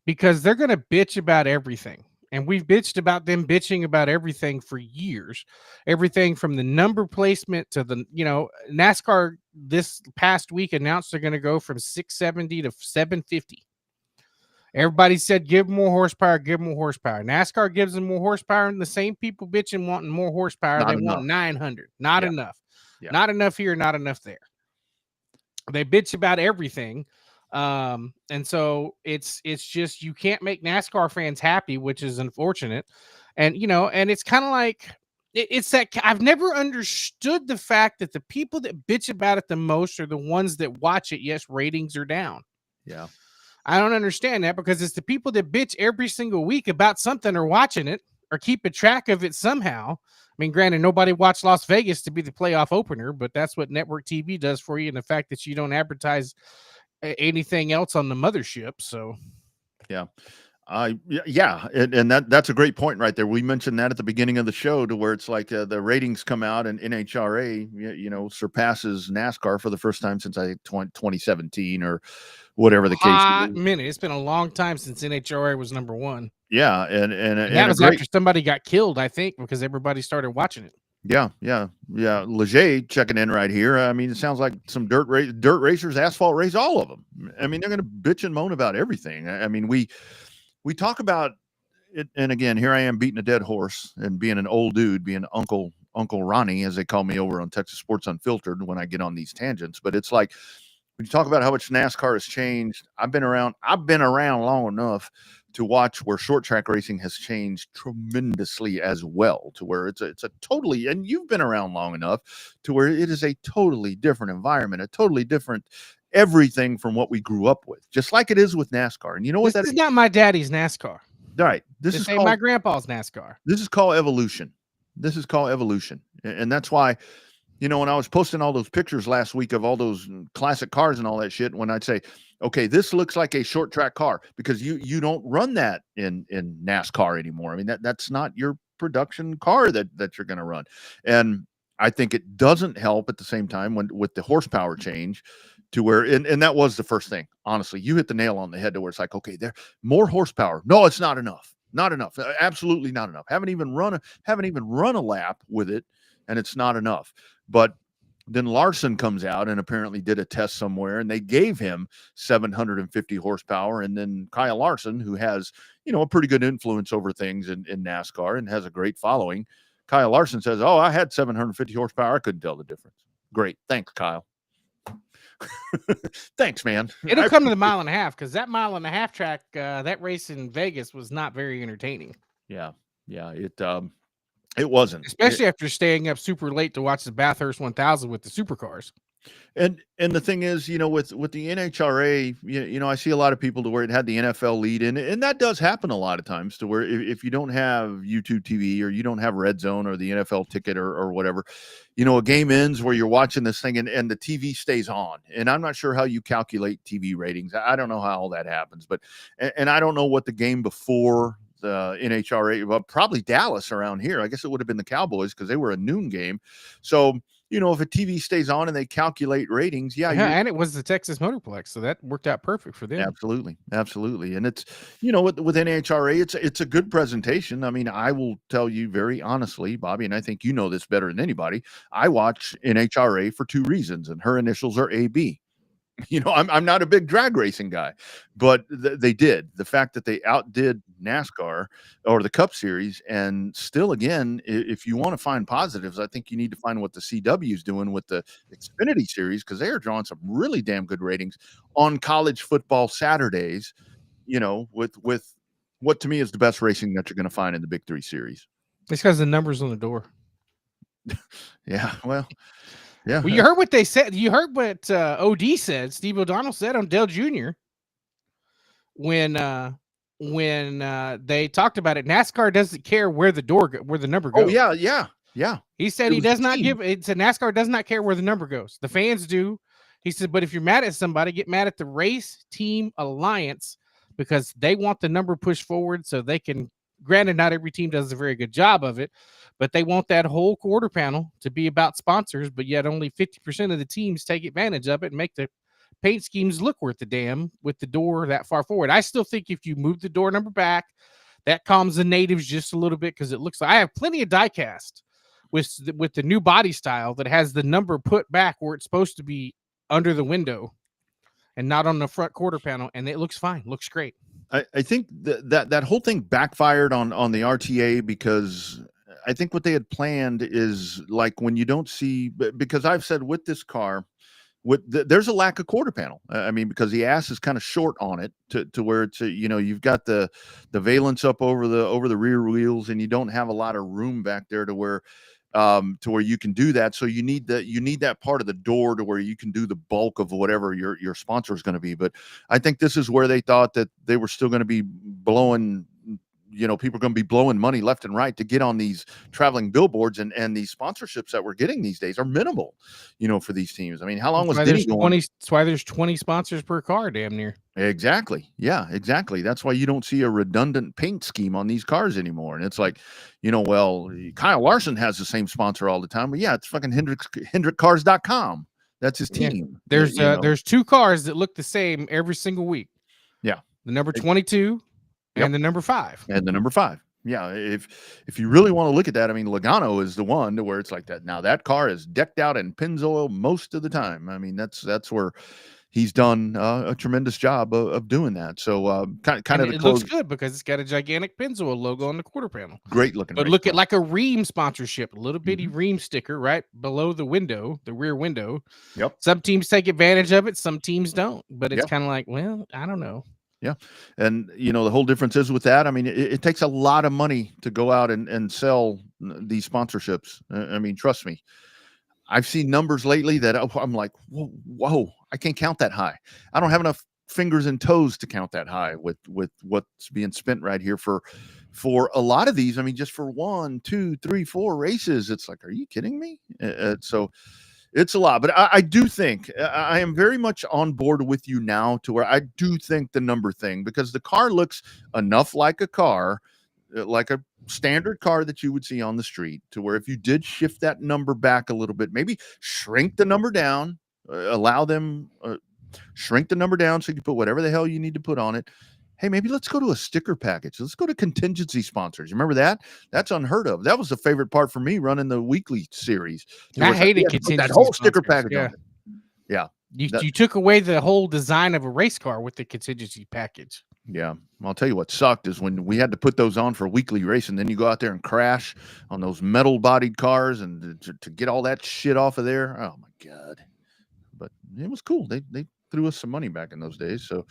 Because they're going to bitch about everything. And we've bitched about them bitching about everything for years. Everything from the number placement to the, NASCAR this past week announced they're going to go from 670 to 750. Everybody said, give them more horsepower, give them more horsepower. NASCAR gives them more horsepower, and the same people bitching wanting more horsepower, they want 900. Not enough. Yeah. Not enough here, not enough there. They bitch about everything. And so it's just, you can't make NASCAR fans happy, which is unfortunate. And, and it's kind of like, it's that I've never understood the fact that the people that bitch about it the most are the ones that watch it. Yes, ratings are down. Yeah. I don't understand that, because it's the people that bitch every single week about something or watching it or keeping track of it somehow. I mean, granted, nobody watched Las Vegas to be the playoff opener, but that's what network TV does for you. And the fact that you don't advertise anything else on the mothership. So, yeah, Yeah, and that's a great point right there. We mentioned that at the beginning of the show, to where it's like the ratings come out and NHRA, surpasses NASCAR for the first time since 2017 or whatever the case Hot is. minute. It's been a long time since NHRA was number one. Yeah, and that was after somebody got killed, I think, because everybody started watching it. Yeah. Leger checking in right here. I mean, it sounds like some dirt racers, asphalt race, all of them. I mean, they're going to bitch and moan about everything. I mean, we talk about it, and again, here I am beating a dead horse and being an old dude, being Uncle Ronnie, as they call me over on Texas Sports Unfiltered when I get on these tangents. But it's like, when you talk about how much NASCAR has changed, I've been around long enough to watch where short track racing has changed tremendously as well, to where it's a totally, and you've been around long enough to where it is a totally different environment, a totally different everything from what we grew up with, just like it is with NASCAR. And you know what? This is not my daddy's NASCAR. All right. This is called my grandpa's NASCAR. This is called evolution. And that's why, when I was posting all those pictures last week of all those classic cars and all that shit, when I'd say, okay, this looks like a short track car, because you don't run that in NASCAR anymore. I mean, that's not your production car that you're going to run. And I think it doesn't help at the same time with the horsepower change, to where, and that was the first thing. Honestly, you hit the nail on the head, to where it's like, okay, there more horsepower. No, it's not enough. Not enough. Absolutely not enough. Haven't even run a lap with it, and it's not enough. But then Larson comes out and apparently did a test somewhere, and they gave him 750 horsepower. And then Kyle Larson, who has, a pretty good influence over things in NASCAR and has a great following, Kyle Larson says, "Oh, I had 750 horsepower. I couldn't tell the difference." Great. Thanks, Kyle. Thanks, man. It'll come to the mile and a half, because that mile and a half track, that race in Vegas was not very entertaining. Yeah. It wasn't, especially after staying up super late to watch the Bathurst 1000 with the supercars. And the thing is, with the NHRA, I see a lot of people to where it had the NFL lead in, and that does happen a lot of times, to where if you don't have YouTube TV, or you don't have Red Zone or the NFL ticket or whatever, a game ends where you're watching this thing and the TV stays on. And I'm not sure how you calculate TV ratings. I don't know how all that happens, but, and I don't know what the game before the NHRA, well, probably Dallas around here. I guess it would have been the Cowboys, because they were a noon game. So, if a TV stays on and they calculate ratings, and it was the Texas Motorplex, so that worked out perfect for them. Absolutely. And it's, with NHRA, it's a good presentation. I mean, I will tell you very honestly, Bobby, and I think you know this better than anybody, I watch NHRA for two reasons, and her initials are AB. I'm not a big drag racing guy, but they did. The fact that they outdid NASCAR or the Cup Series, and still, again, if you want to find positives, I think you need to find what the CW is doing with the Xfinity Series, because they are drawing some really damn good ratings on college football Saturdays, with what to me is the best racing that you're going to find in the Big Three Series. It's because the numbers on the door. Yeah, well. Yeah. Well, you heard what they said. You heard what OD said. Steve O'Donnell said on Dale Jr. when they talked about it. NASCAR doesn't care where the number goes. Oh yeah. He said he does not give. It said NASCAR does not care where the number goes. The fans do. He said, but if you're mad at somebody, get mad at the race team alliance, because they want the number pushed forward so they can. Granted, not every team does a very good job of it, but they want that whole quarter panel to be about sponsors, but yet only 50% of the teams take advantage of it and make the paint schemes look worth the damn with the door that far forward. I still think if you move the door number back, that calms the natives just a little bit, because it looks like I have plenty of diecast with the new body style that has the number put back where it's supposed to be under the window and not on the front quarter panel, and it looks fine. Looks great. I think that whole thing backfired on the RTA, because I think what they had planned is, like, when you don't see, because I've said with this car, there's a lack of quarter panel. I mean, because the ass is kind of short on it to where it's you've got the valence up over the rear wheels, and you don't have a lot of room back there to where you can do that. So you need that part of the door to where you can do the bulk of whatever your sponsor is going to be. But I think this is where they thought that they were still going to be blowing people are going to be blowing money left and right to get on these traveling billboards, and these sponsorships that we're getting these days are minimal, for these teams. I mean, how long was Denny going? That's why there's 20 sponsors per car, damn near. Exactly. Yeah, exactly. That's why you don't see a redundant paint scheme on these cars anymore. And it's like, well, Kyle Larson has the same sponsor all the time, but yeah, it's fucking HendrickCars.com. That's his team. Yeah. There's 2 cars that look the same every single week. Yeah. The number 22 and the number 5. And the number 5. Yeah. If you really want to look at that, I mean, Logano is the one to where it's like that. Now that car is decked out in Pennzoil most of the time. I mean, that's where he's done a tremendous job of doing that. So kind of it looks good because it's got a gigantic Pennzoil logo on the quarter panel. Great looking. But look at like a Ream sponsorship, a little bitty Ream sticker right below the window, the rear window. Yep. Some teams take advantage of it, some teams don't. But it's kind of like, well, I don't know. Yeah. And, the whole difference is with that, I mean, it takes a lot of money to go out and sell these sponsorships. I mean, trust me. I've seen numbers lately that I'm like, whoa, I can't count that high. I don't have enough fingers and toes to count that high with what's being spent right here for a lot of these. I mean, just for 1, 2, 3, 4 races, it's like, are you kidding me? So it's a lot, but I do think I am very much on board with you now to where I do think the number thing, because the car looks enough like a car, like a standard car that you would see on the street, to where if you did shift that number back a little bit, maybe shrink the number down, allow them shrink the number down so you can put whatever the hell you need to put on it. Hey, maybe let's go to a sticker package. Let's go to contingency sponsors. You remember that? That's unheard of. That was the favorite part for me running the weekly series. I hated contingency that whole sticker sponsors. package on it. Yeah. You took away the whole design of a race car with the contingency package. Yeah. I'll tell you what sucked is when we had to put those on for weekly racing. Then you go out there and crash on those metal bodied cars, and to get all that shit off of there. Oh my God. But it was cool. They threw us some money back in those days. So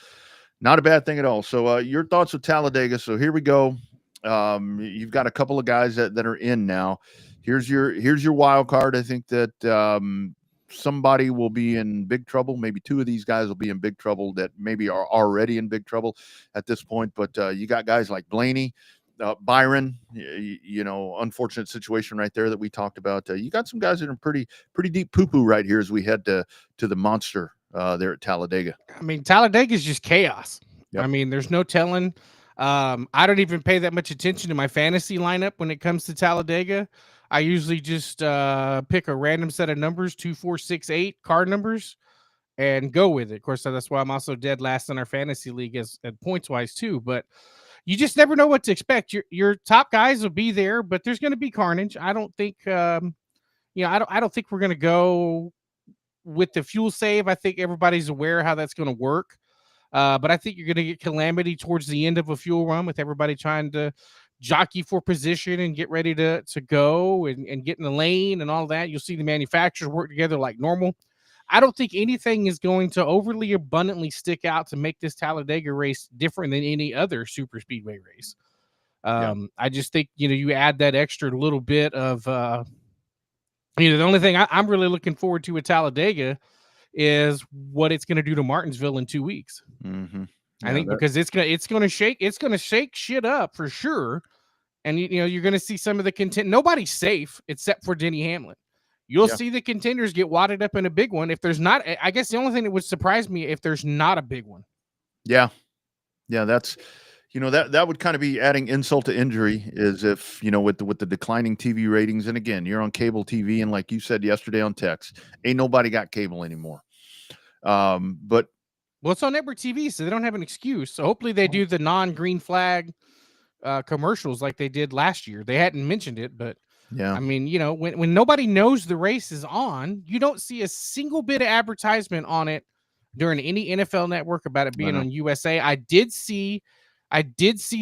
not a bad thing at all. So your thoughts of Talladega. So here we go. You've got a couple of guys that are in now. Here's your wild card. I think that somebody will be in big trouble. Maybe 2 of these guys will be in big trouble that maybe are already in big trouble at this point. But you got guys like Blaney, Byron, unfortunate situation right there that we talked about. You got some guys that are pretty deep poo-poo right here as we head to the monster there at Talladega. I mean, Talladega is just chaos. Yep. I mean, there's no telling. I don't even pay that much attention to my fantasy lineup when it comes to Talladega. I usually just pick a random set of numbers, 2, 4, 6, 8 card numbers, and go with it. Of course, that's why I'm also dead last in our fantasy league at points wise too. But you just never know what to expect. Your top guys will be there, but there's going to be carnage. I don't think I don't think we're going to go with the fuel save. I think everybody's aware how that's going to work. But I think you're going to get calamity towards the end of a fuel run with everybody trying to jockey for position and get ready to go and get in the lane and all that. You'll see the manufacturers work together like normal. I don't think anything is going to overly abundantly stick out to make this Talladega race different than any other super speedway race. I just think, you add that extra little bit of, the only thing I'm really looking forward to with Talladega is what it's going to do to Martinsville in 2 weeks. Mm-hmm. I think because it's going to shake shit up for sure. And you're going to see some of the content. Nobody's safe except for Denny Hamlin. You'll see the contenders get wadded up in a big one. If there's not, I guess the only thing that would surprise me if there's not a big one. Yeah. That's, that would kind of be adding insult to injury, is if, with the declining TV ratings. And again, you're on cable TV, and like you said yesterday on text, ain't nobody got cable anymore. But well, it's on network TV, so they don't have an excuse. So hopefully they do the non-green flag commercials like they did last year. They hadn't mentioned it, but yeah, I mean, when nobody knows the race is on, you don't see a single bit of advertisement on it during any NFL network about it being on USA. I did see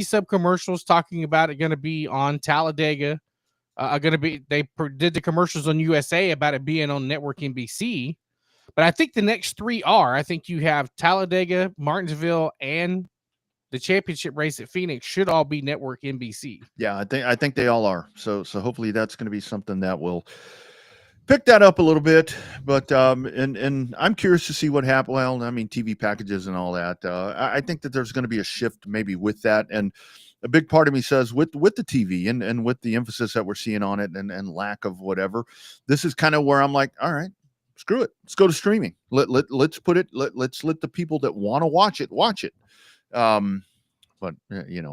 some commercials talking about it going to be on Talladega. They did the commercials on USA about it being on network NBC. But I think the next 3 are. I think you have Talladega, Martinsville, and the championship race at Phoenix should all be network NBC. Yeah, I think they all are. So hopefully that's going to be something that will pick that up a little bit. But and I'm curious to see what happens. Well, I mean, TV packages and all that. I think that there's going to be a shift maybe with that. And a big part of me says with the TV and with the emphasis that we're seeing on it and lack of whatever, this is kind of where I'm like, all right, screw it. Let's go to streaming. Let's put it, let's let the people that want to watch it. But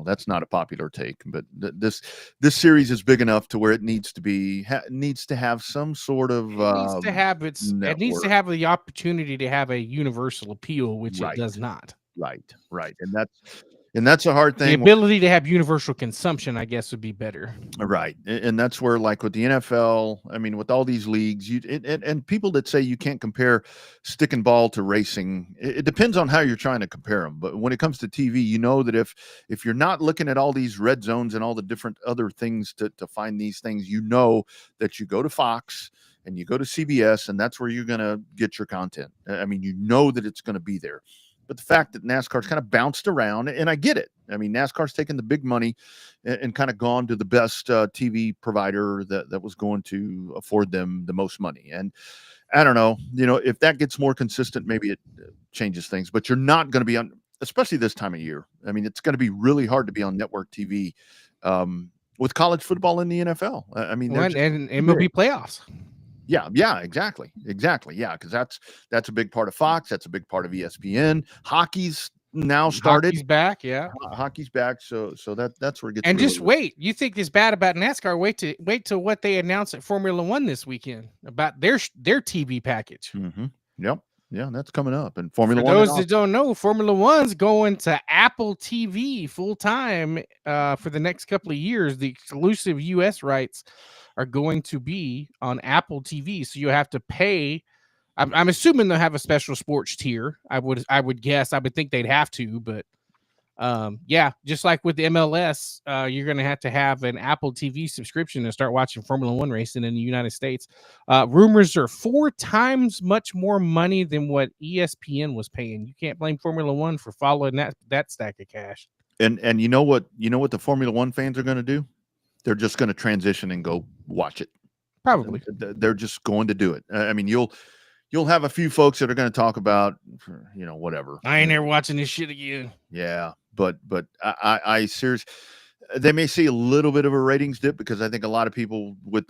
that's not a popular take. But this series is big enough to where it needs to have some sort of it needs to have the opportunity to have a universal appeal, which Right. it does not. Right, and that's a hard The thing. ability to have universal consumption, I guess, would be better. Right, and that's where, like with the NFL, I mean, with all these leagues, and people that say you can't compare stick and ball to racing, it depends on how you're trying to compare them. But when it comes to TV, you know that if you're not looking at all these red zones and all the different other things to find these things, you know that you go to Fox and you go to CBS, and that's where you're going to get your content. I mean, you know that it's going to be there. But the fact that NASCAR's kind of bounced around, and I get it. I mean, NASCAR's taken the big money and kind of gone to the best TV provider that was going to afford them the most money. And I don't know, if that gets more consistent, maybe it changes things. But you're not going to be on, especially this time of year. I mean, it's going to be really hard to be on network TV with college football in the NFL. I mean, and MLB playoffs. Yeah, exactly. Yeah, because that's a big part of Fox. That's a big part of ESPN. Hockey's now started. Hockey's back, yeah. Hockey's back. So that's where it gets. And really just wait. You think it's bad about NASCAR? Wait till what they announce at Formula One this weekend about their TV package. Mm-hmm. Yep. Yeah, that's coming up. And Formula For One. those that don't know, Formula One's going to Apple TV full time for the next couple of years. The exclusive U.S. rights are going to be on Apple TV, so you have to pay. I'm assuming they'll have a special sports tier. I would guess. I would think they'd have to, but just like with the MLS, you're going to have an Apple TV subscription to start watching Formula One racing in the United States. Rumors are 4 times much more money than what ESPN was paying. You can't blame Formula One for following that stack of cash. And you know what the Formula One fans are going to do? They're just going to transition and go watch it. Probably. They're just going to do it. I mean, you'll have a few folks that are going to talk about, whatever. I ain't never watching this shit again. Yeah, but I seriously, they may see a little bit of a ratings dip because I think a lot of people with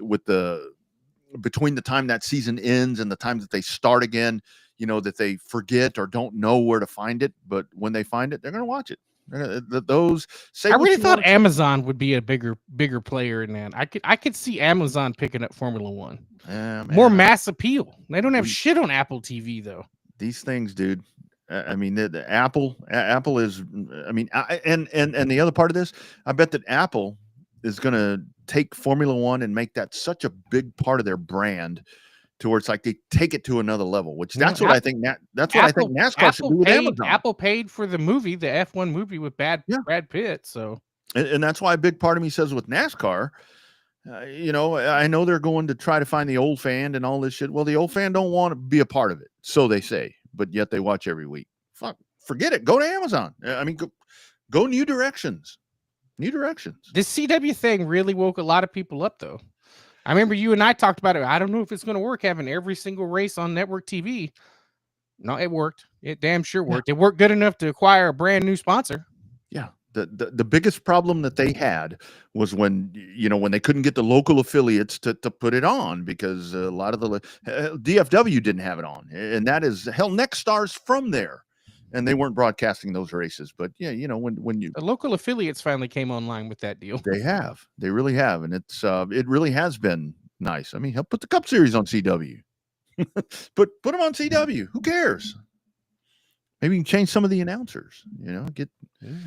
between the time that season ends and the time that they start again, that they forget or don't know where to find it. But when they find it, they're going to watch it. I really thought Amazon would be a bigger player in that. I could see Amazon picking up Formula One. More mass appeal. They don't have shit on Apple TV though. These things, dude. I mean, the Apple is. I mean, and the other part of this, I bet that Apple is going to take Formula One and make that such a big part of their brand, to where it's like they take it to another level. Which that's what I think. That's what I think NASCAR should do with Amazon. Apple paid for the movie, the F1 movie with Brad Pitt. So, and that's why a big part of me says with NASCAR. I know they're going to try to find the old fan and all this shit. Well, the old fan don't want to be a part of it, so they say, but yet they watch every week. Fuck, forget it. Go to Amazon. I mean, go new directions. This CW thing really woke a lot of people up, though. I remember you and I talked about it. I don't know if it's going to work having every single race on network TV. No, it worked. It damn sure worked. It worked good enough to acquire a brand new sponsor. Yeah. The biggest problem that they had was when they couldn't get the local affiliates to put it on, because a lot of the DFW didn't have it on, and that is Next Star's from there, and they weren't broadcasting those races. But yeah, when the local affiliates finally came online with that deal, they really have, and it really has been nice. I mean, help put the Cup Series on CW, put them on CW. Who cares? Maybe you can change some of the announcers.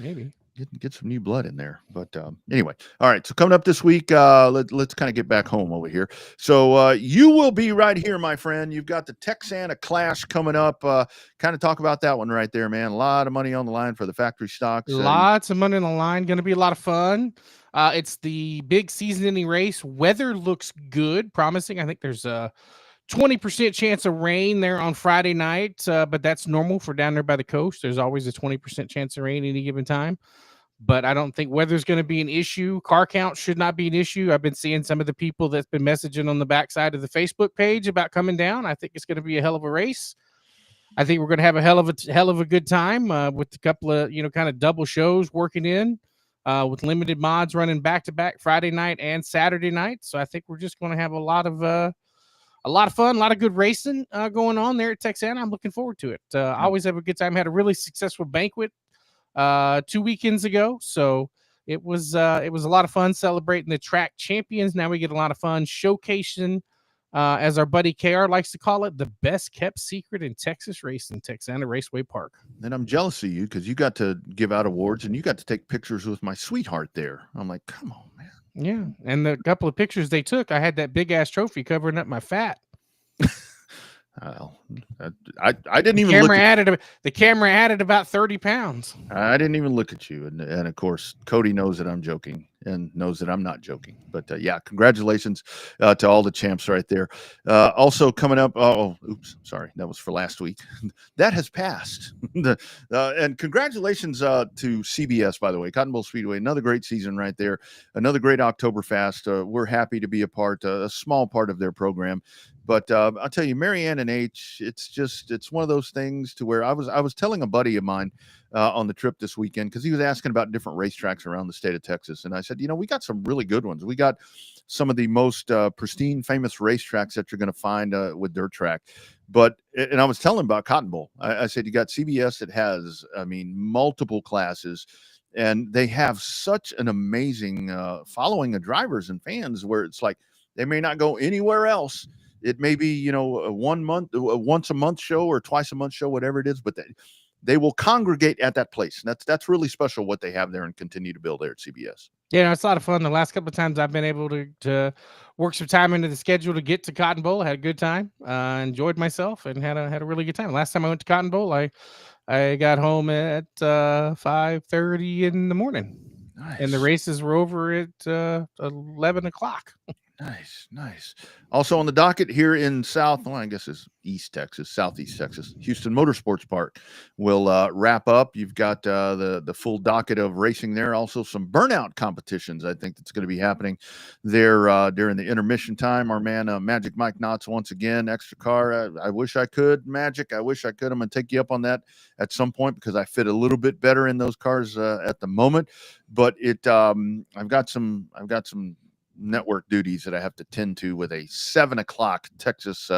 Maybe. Get some new blood in there. But anyway, all right. So coming up this week, let's kind of get back home over here. So you will be right here, my friend. You've got the Texana Clash coming up. Kind of talk about that one right there, man. A lot of money on the line for the factory stocks. Lots of money on the line. Going to be a lot of fun. It's the big season-ending race. Weather looks good, promising. I think there's a 20% chance of rain there on Friday night, but that's normal for down there by the coast. There's always a 20% chance of rain any given time. But I don't think weather's going to be an issue. Car count should not be an issue. I've been seeing some of the people that's been messaging on the backside of the Facebook page about coming down. I think it's going to be a hell of a race. I think we're going to have a hell of a good time with a couple of kind of double shows working in. with limited mods running back to back Friday night and Saturday night. So I think we're just going to have a lot of fun, a lot of good racing going on there at Texana. I'm looking forward to it. I always have a good time. Had a really successful banquet 2 weekends ago, so it was a lot of fun celebrating the track champions. Now we get a lot of fun showcasing, as our buddy KR likes to call it, the best kept secret in Texas racing, Texana Raceway Park. And I'm jealous of you because you got to give out awards and you got to take pictures with my sweetheart there. I'm like, come on, man. Yeah, and the couple of pictures they took, I had that big ass trophy covering up my fat. Well, I didn't even look at the camera added about 30 pounds. I didn't even look at you. And of course, Cody knows that I'm joking and knows that I'm not joking. But yeah, congratulations to all the champs right there. Also coming up. Oops, sorry. That was for last week. That has passed. And congratulations to CBS, by the way, Cotton Bowl Speedway. Another great season right there. Another great Oktoberfest. We're happy to be a small part of their program. But I'll tell you, Marianne and H, it's one of those things to where I was telling a buddy of mine on the trip this weekend, because he was asking about different racetracks around the state of Texas. And I said, we got some really good ones. We got some of the most pristine, famous racetracks that you're going to find with dirt track. And I was telling him about Cotton Bowl. I said, you got CBS that has, multiple classes. And they have such an amazing following of drivers and fans where it's like they may not go anywhere else. It may be, a once a month show or twice a month show, whatever it is, but they will congregate at that place. And that's really special what they have there and continue to build there at CBS. Yeah, it's a lot of fun. The last couple of times I've been able to work some time into the schedule to get to Cotton Bowl. I had a good time, enjoyed myself, and had a really good time. Last time I went to Cotton Bowl, I got home at 5:30 in the morning. Nice. And the races were over at 11 o'clock. Nice. Also on the docket here in southeast Texas, Houston Motorsports Park will wrap up. You've got the full docket of racing there. Also some burnout competitions, I think, that's going to be happening there during the intermission time. Our man Magic Mike Knotts once again, extra car. I wish I could, Magic. I wish I could. I'm going to take you up on that at some point because I fit a little bit better in those cars at the moment. But I've got some network duties that I have to tend to with a 7 o'clock Texas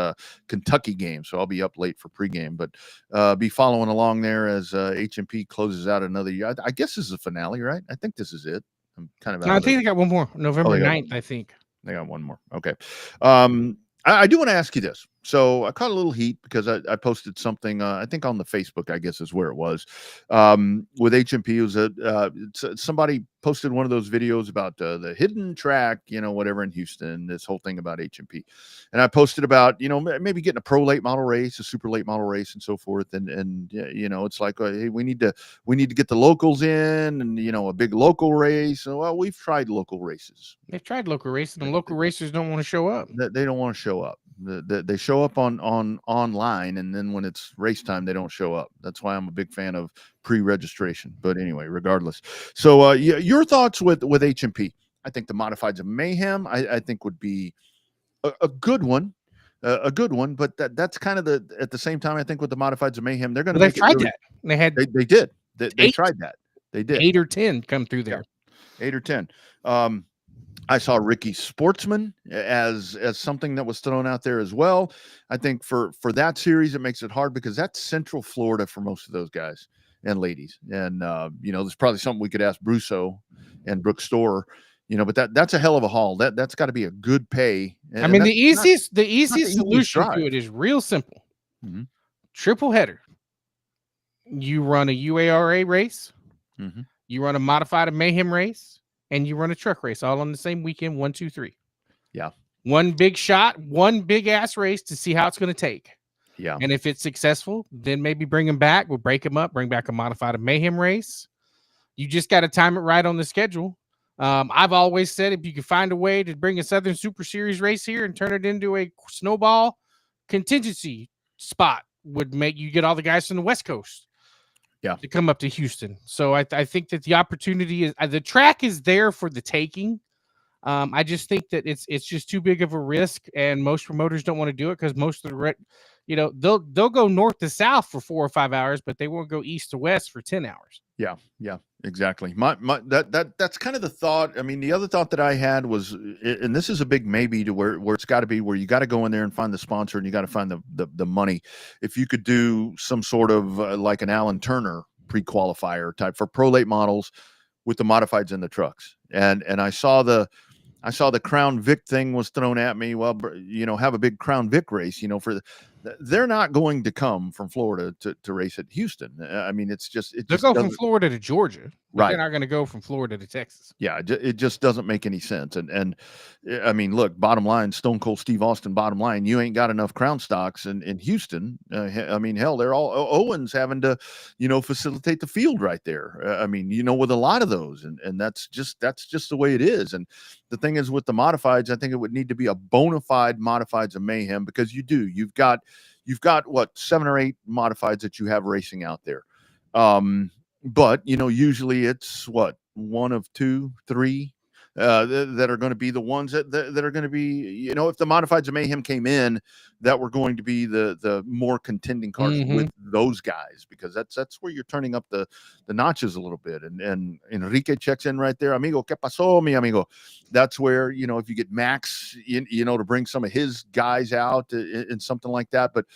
Kentucky game. So I'll be up late for pregame, but be following along there as HMP closes out another year. I guess this is the finale, right? I think this is it. I'm kind of I think they got one more, November 9th, I think. They got one more. Okay. I do want to ask you this. So I caught a little heat because I posted something, I think on the Facebook, I guess is where it was, with HMP. It was somebody posted one of those videos about the hidden track, whatever in Houston, this whole thing about HMP. And I posted about, maybe getting a pro late model race, a super late model race and so forth. And it's like, hey, we need to get the locals in and, a big local race. So, well, we've tried local races. They've tried local racing, and local racers don't want to show up. They don't want to show up. They show up on online, and then when it's race time, they don't show up. That's why I'm a big fan of pre-registration. But anyway, regardless. So your thoughts with HMP? I think the Modifieds of Mayhem, I think would be a good one. But that's kind of at the same time, I think with the Modifieds of Mayhem, they're going to. They tried that. They did. They tried that. They did 8 or 10 come through there. Yeah. 8 or 10. I saw Ricky Sportsman as something that was thrown out there as well. I think for that series, it makes it hard because that's Central Florida for most of those guys and ladies. And, there's probably something we could ask Brusso and Brooke Store, but that's a hell of a haul. That's got to be a good pay. And the easiest solution to it is real simple. Mm-hmm. Triple header. You run a UARA race. Mm-hmm. You run a Modified of Mayhem race. And you run a truck race all on the same weekend, 1, 2, 3. Yeah. One big shot, one big ass race to see how it's going to take. Yeah. And if it's successful, then maybe bring them back. We'll break them up, bring back a Modified of Mayhem race. You just got to time it right on the schedule. I've always said if you can find a way to bring a Southern Super Series race here and turn it into a snowball contingency spot would make you get all the guys from the West Coast. Yeah, to come up to Houston. So I think that the opportunity is the track is there for the taking. I just think that it's just too big of a risk, and most promoters don't want to do it because most of the they'll go north to south for 4 or 5 hours, but they won't go east to west for 10 hours. Yeah. Exactly. That's kind of the thought. I mean, the other thought that I had was, and this is a big maybe to where it's got to be where you got to go in there and find the sponsor and you got to find the money. If you could do some sort of like an Alan Turner pre-qualifier type for pro late models with the modifieds in the trucks, and I saw the Crown Vic thing was thrown at me. Well, have a big Crown Vic race, they're not going to come from Florida to race at Houston. I mean, They'll go from Florida to Georgia, but right. They're not going to go from Florida to Texas. Yeah, it just doesn't make any sense. And I mean, look, bottom line, Stone Cold Steve Austin, bottom line, you ain't got enough Crown stocks in Houston. I mean, hell, they're all Owens having to, facilitate the field right there. I mean, with a lot of those, and that's just the way it is. And the thing is with the modifieds, I think it would need to be a bona fide modifieds of mayhem, because you've got what, 7 or 8 modifieds that you have racing out there. But usually it's what, 1 of 2, 3 that are going to be the ones that are going to be, if the modifieds of mayhem came in, that were going to be the more contending cars with those guys, because that's where you're turning up the notches a little bit. And Enrique checks in right there. Amigo, ¿qué pasó, mi amigo? That's where, if you get Max, to bring some of his guys out in something like that. But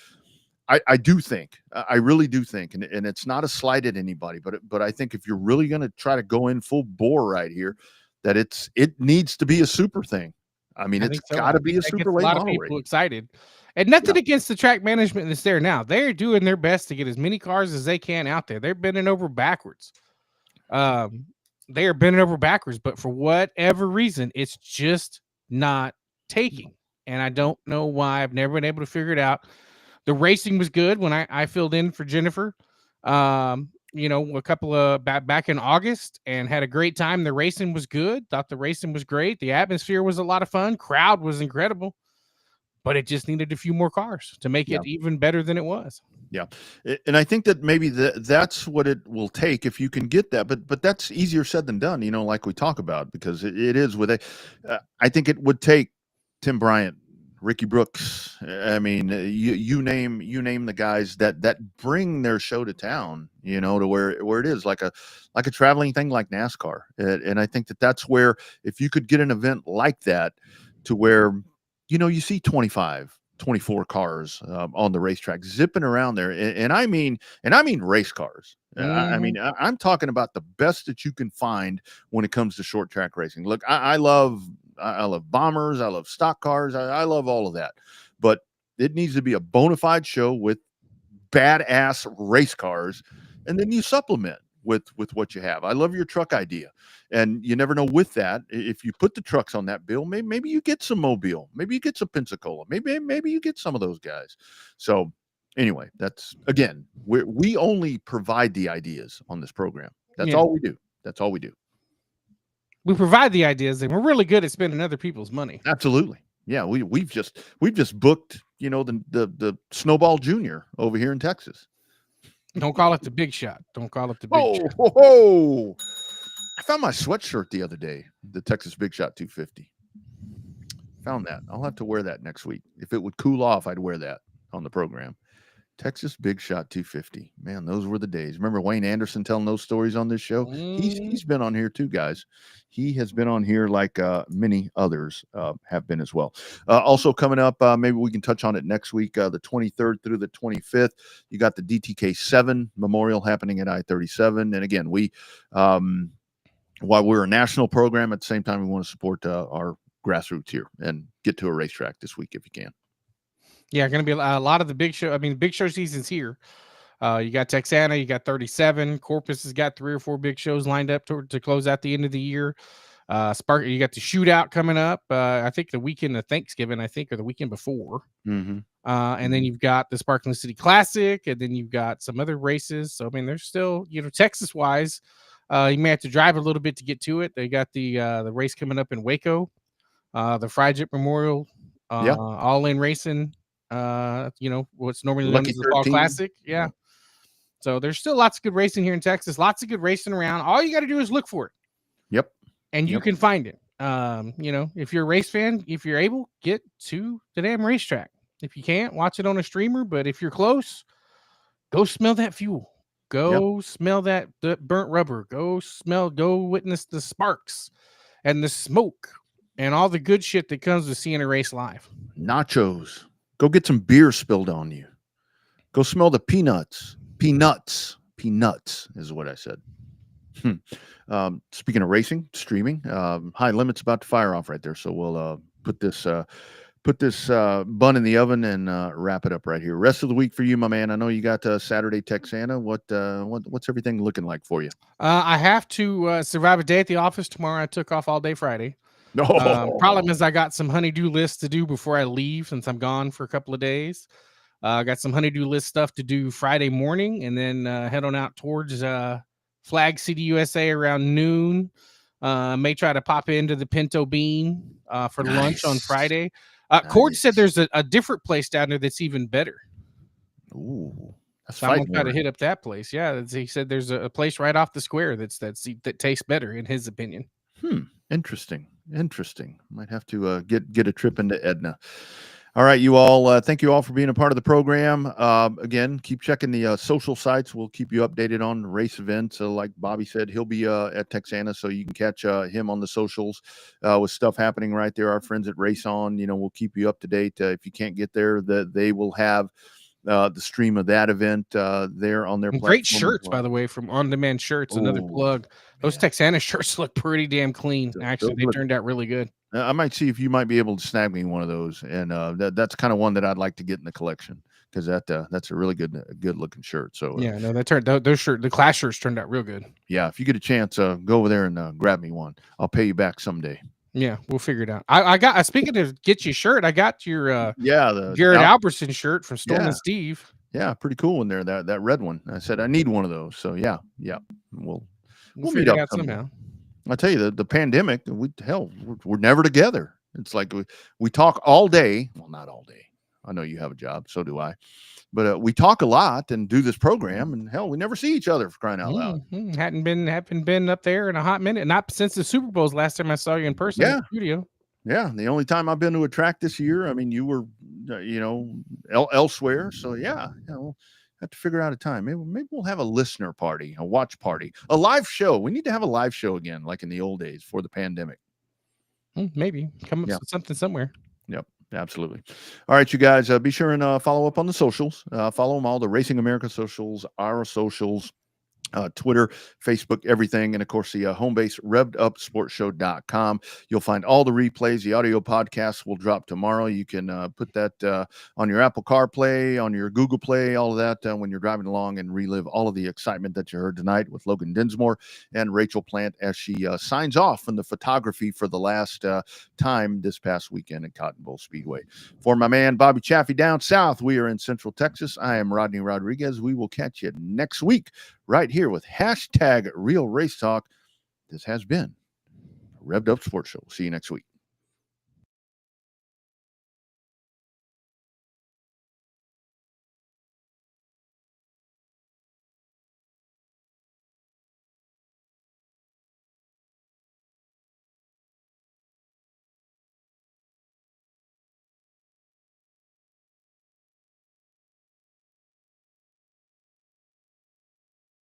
I do think, I really do think, and it's not a slight at anybody, but I think if you're really going to try to go in full bore right here, that it needs to be a super thing. I mean, it's got to be a super late model. A lot of people excited, and nothing against the track management that's there now. They're doing their best to get as many cars as they can out there. They're bending over backwards. They are bending over backwards, but for whatever reason, it's just not taking. And I don't know why. I've never been able to figure it out. The racing was good when I filled in for Jennifer, a couple of back in August, and had a great time. The racing was good. Thought the racing was great. The atmosphere was a lot of fun. Crowd was incredible, but it just needed a few more cars to make it even better than it was. Yeah. And I think that maybe that's what it will take if you can get that, but that's easier said than done, like we talk about, because it is with I think it would take Tim Bryant, Ricky Brooks. I mean, you name the guys that bring their show to town, to where it is like a traveling thing like NASCAR. And I think that's where, if you could get an event like that to where, you see 25, 24 cars on the racetrack zipping around there. And I mean race cars. I mean, I'm talking about the best that you can find when it comes to short track racing. Look, I love bombers. I love stock cars. I love all of that, but it needs to be a bona fide show with badass race cars. And then you supplement with what you have. I love your truck idea. And you never know with that, if you put the trucks on that bill, maybe you get some Mobile, maybe you get some Pensacola, maybe you get some of those guys. So anyway, that's, again, we only provide the ideas on this program. That's all we do. That's all we do. We provide the ideas, and we're really good at spending other people's money. Absolutely. Yeah. We've just booked, the Snowball Junior over here in Texas. Don't call it the big shot. Don't call it the big shot. Oh, I found my sweatshirt the other day, the Texas Big Shot 250. Found that. I'll have to wear that next week. If it would cool off, I'd wear that on the program. Texas Big Shot 250. Man, those were the days. Remember Wayne Anderson telling those stories on this show? He's been on here too, guys. He has been on here like many others have been as well. Also coming up, maybe we can touch on it next week, the 23rd through the 25th. You got the DTK 7 Memorial happening at I-37. And again, while we're a national program, at the same time, we want to support our grassroots here and get to a racetrack this week if you can. Yeah, going to be a lot of the big show. I mean, big show season's here. You got Texana, you got 37. Corpus has got 3 or 4 big shows lined up to close out the end of the year. Spark, you got the shootout coming up. I think the weekend of Thanksgiving, or the weekend before. And then you've got the Sparkling City Classic, and then you've got some other races. So I mean, there's still, Texas wise, you may have to drive a little bit to get to it. They got the race coming up in Waco, the Friedrich Memorial, All In Racing. What's normally known as the Fall Classic. Yeah. So there's still lots of good racing here in Texas, lots of good racing around. All you got to do is look for it. Yep. And you can find it. If you're a race fan, if you're able, get to the damn racetrack. If you can't, watch it on a streamer. But if you're close, go smell that fuel. Go smell that burnt rubber. Go witness the sparks and the smoke and all the good shit that comes with seeing a race live. Nachos. Go get some beer spilled on you. Go smell the peanuts. Peanuts is what I said. Speaking of racing, streaming, High Limit's about to fire off right there. So we'll put this bun in the oven and wrap it up right here. Rest of the week for you, my man. I know you got Saturday Texana. What's everything looking like for you? I have to survive a day at the office tomorrow. I took off all day Friday. No. Problem is I got some honeydew lists to do before I leave since I'm gone for a couple of days. I got some honeydew list stuff to do Friday morning and then head on out towards Flag City, USA around noon. May try to pop into the Pinto Bean for lunch on Friday. Cord said there's a different place down there that's even better. Ooh, that's so I'm gonna try to hit up that place. Yeah, he said there's a place right off the square that tastes better in his opinion. Interesting. Might have to get a trip into Edna. All right, you all. Thank you all for being a part of the program. Again, keep checking the social sites. We'll keep you updated on race events. Like Bobby said, he'll be at Texana, so you can catch him on the socials with stuff happening right there. Our friends at Race On, we'll keep you up to date. If you can't get there, they will have the stream of that event there on their platform. Great shirts, by the way, from On Demand Shirts. Another plug. Those Texana shirts look pretty damn clean. Actually, they turned out really good. I might see if you might be able to snag me one of those, and that's kind of one that I'd like to get in the collection because that's a really good looking shirt. So yeah, no, the class shirts turned out real good. Yeah, if you get a chance, go over there and grab me one. I'll pay you back someday. Yeah, we'll figure it out. I got speaking of get you a shirt, I got your the Jared Albertson shirt from Storm and Steve. Yeah, pretty cool in there. That red one. I said I need one of those. So yeah, we'll meet figure up it out somehow. I tell you, the pandemic, we're never together. It's like we talk all day. Well, not all day. I know you have a job, so do I. But we talk a lot and do this program, and hell, we never see each other for crying out loud. Haven't been up there in a hot minute. Not since the Super Bowls last time I saw you in person in the studio. Yeah, the only time I've been to a track this year, I mean, you were, elsewhere. So yeah, we'll have to figure out a time. Maybe we'll have a listener party, a watch party, a live show. We need to have a live show again, like in the old days before the pandemic. Maybe come up with something somewhere. Yep. Absolutely. All right, you guys, be sure and follow up on the socials. Follow them all, the Racing America socials, our socials, Twitter, Facebook, everything. And of course, the home base, RevvedUpSportsShow.com. You'll find all the replays. The audio podcasts will drop tomorrow. You can put that on your Apple CarPlay, on your Google Play, all of that when you're driving along and relive all of the excitement that you heard tonight with Logan Dinsmore and Rachel Plant as she signs off from the photography for the last time this past weekend at Cotton Bowl Speedway. For my man, Bobby Chaffee down south, we are in Central Texas. I am Rodney Rodriguez. We will catch you next week right here with #Real Race Talk. This has been Revved Up Sports Show. See you next week.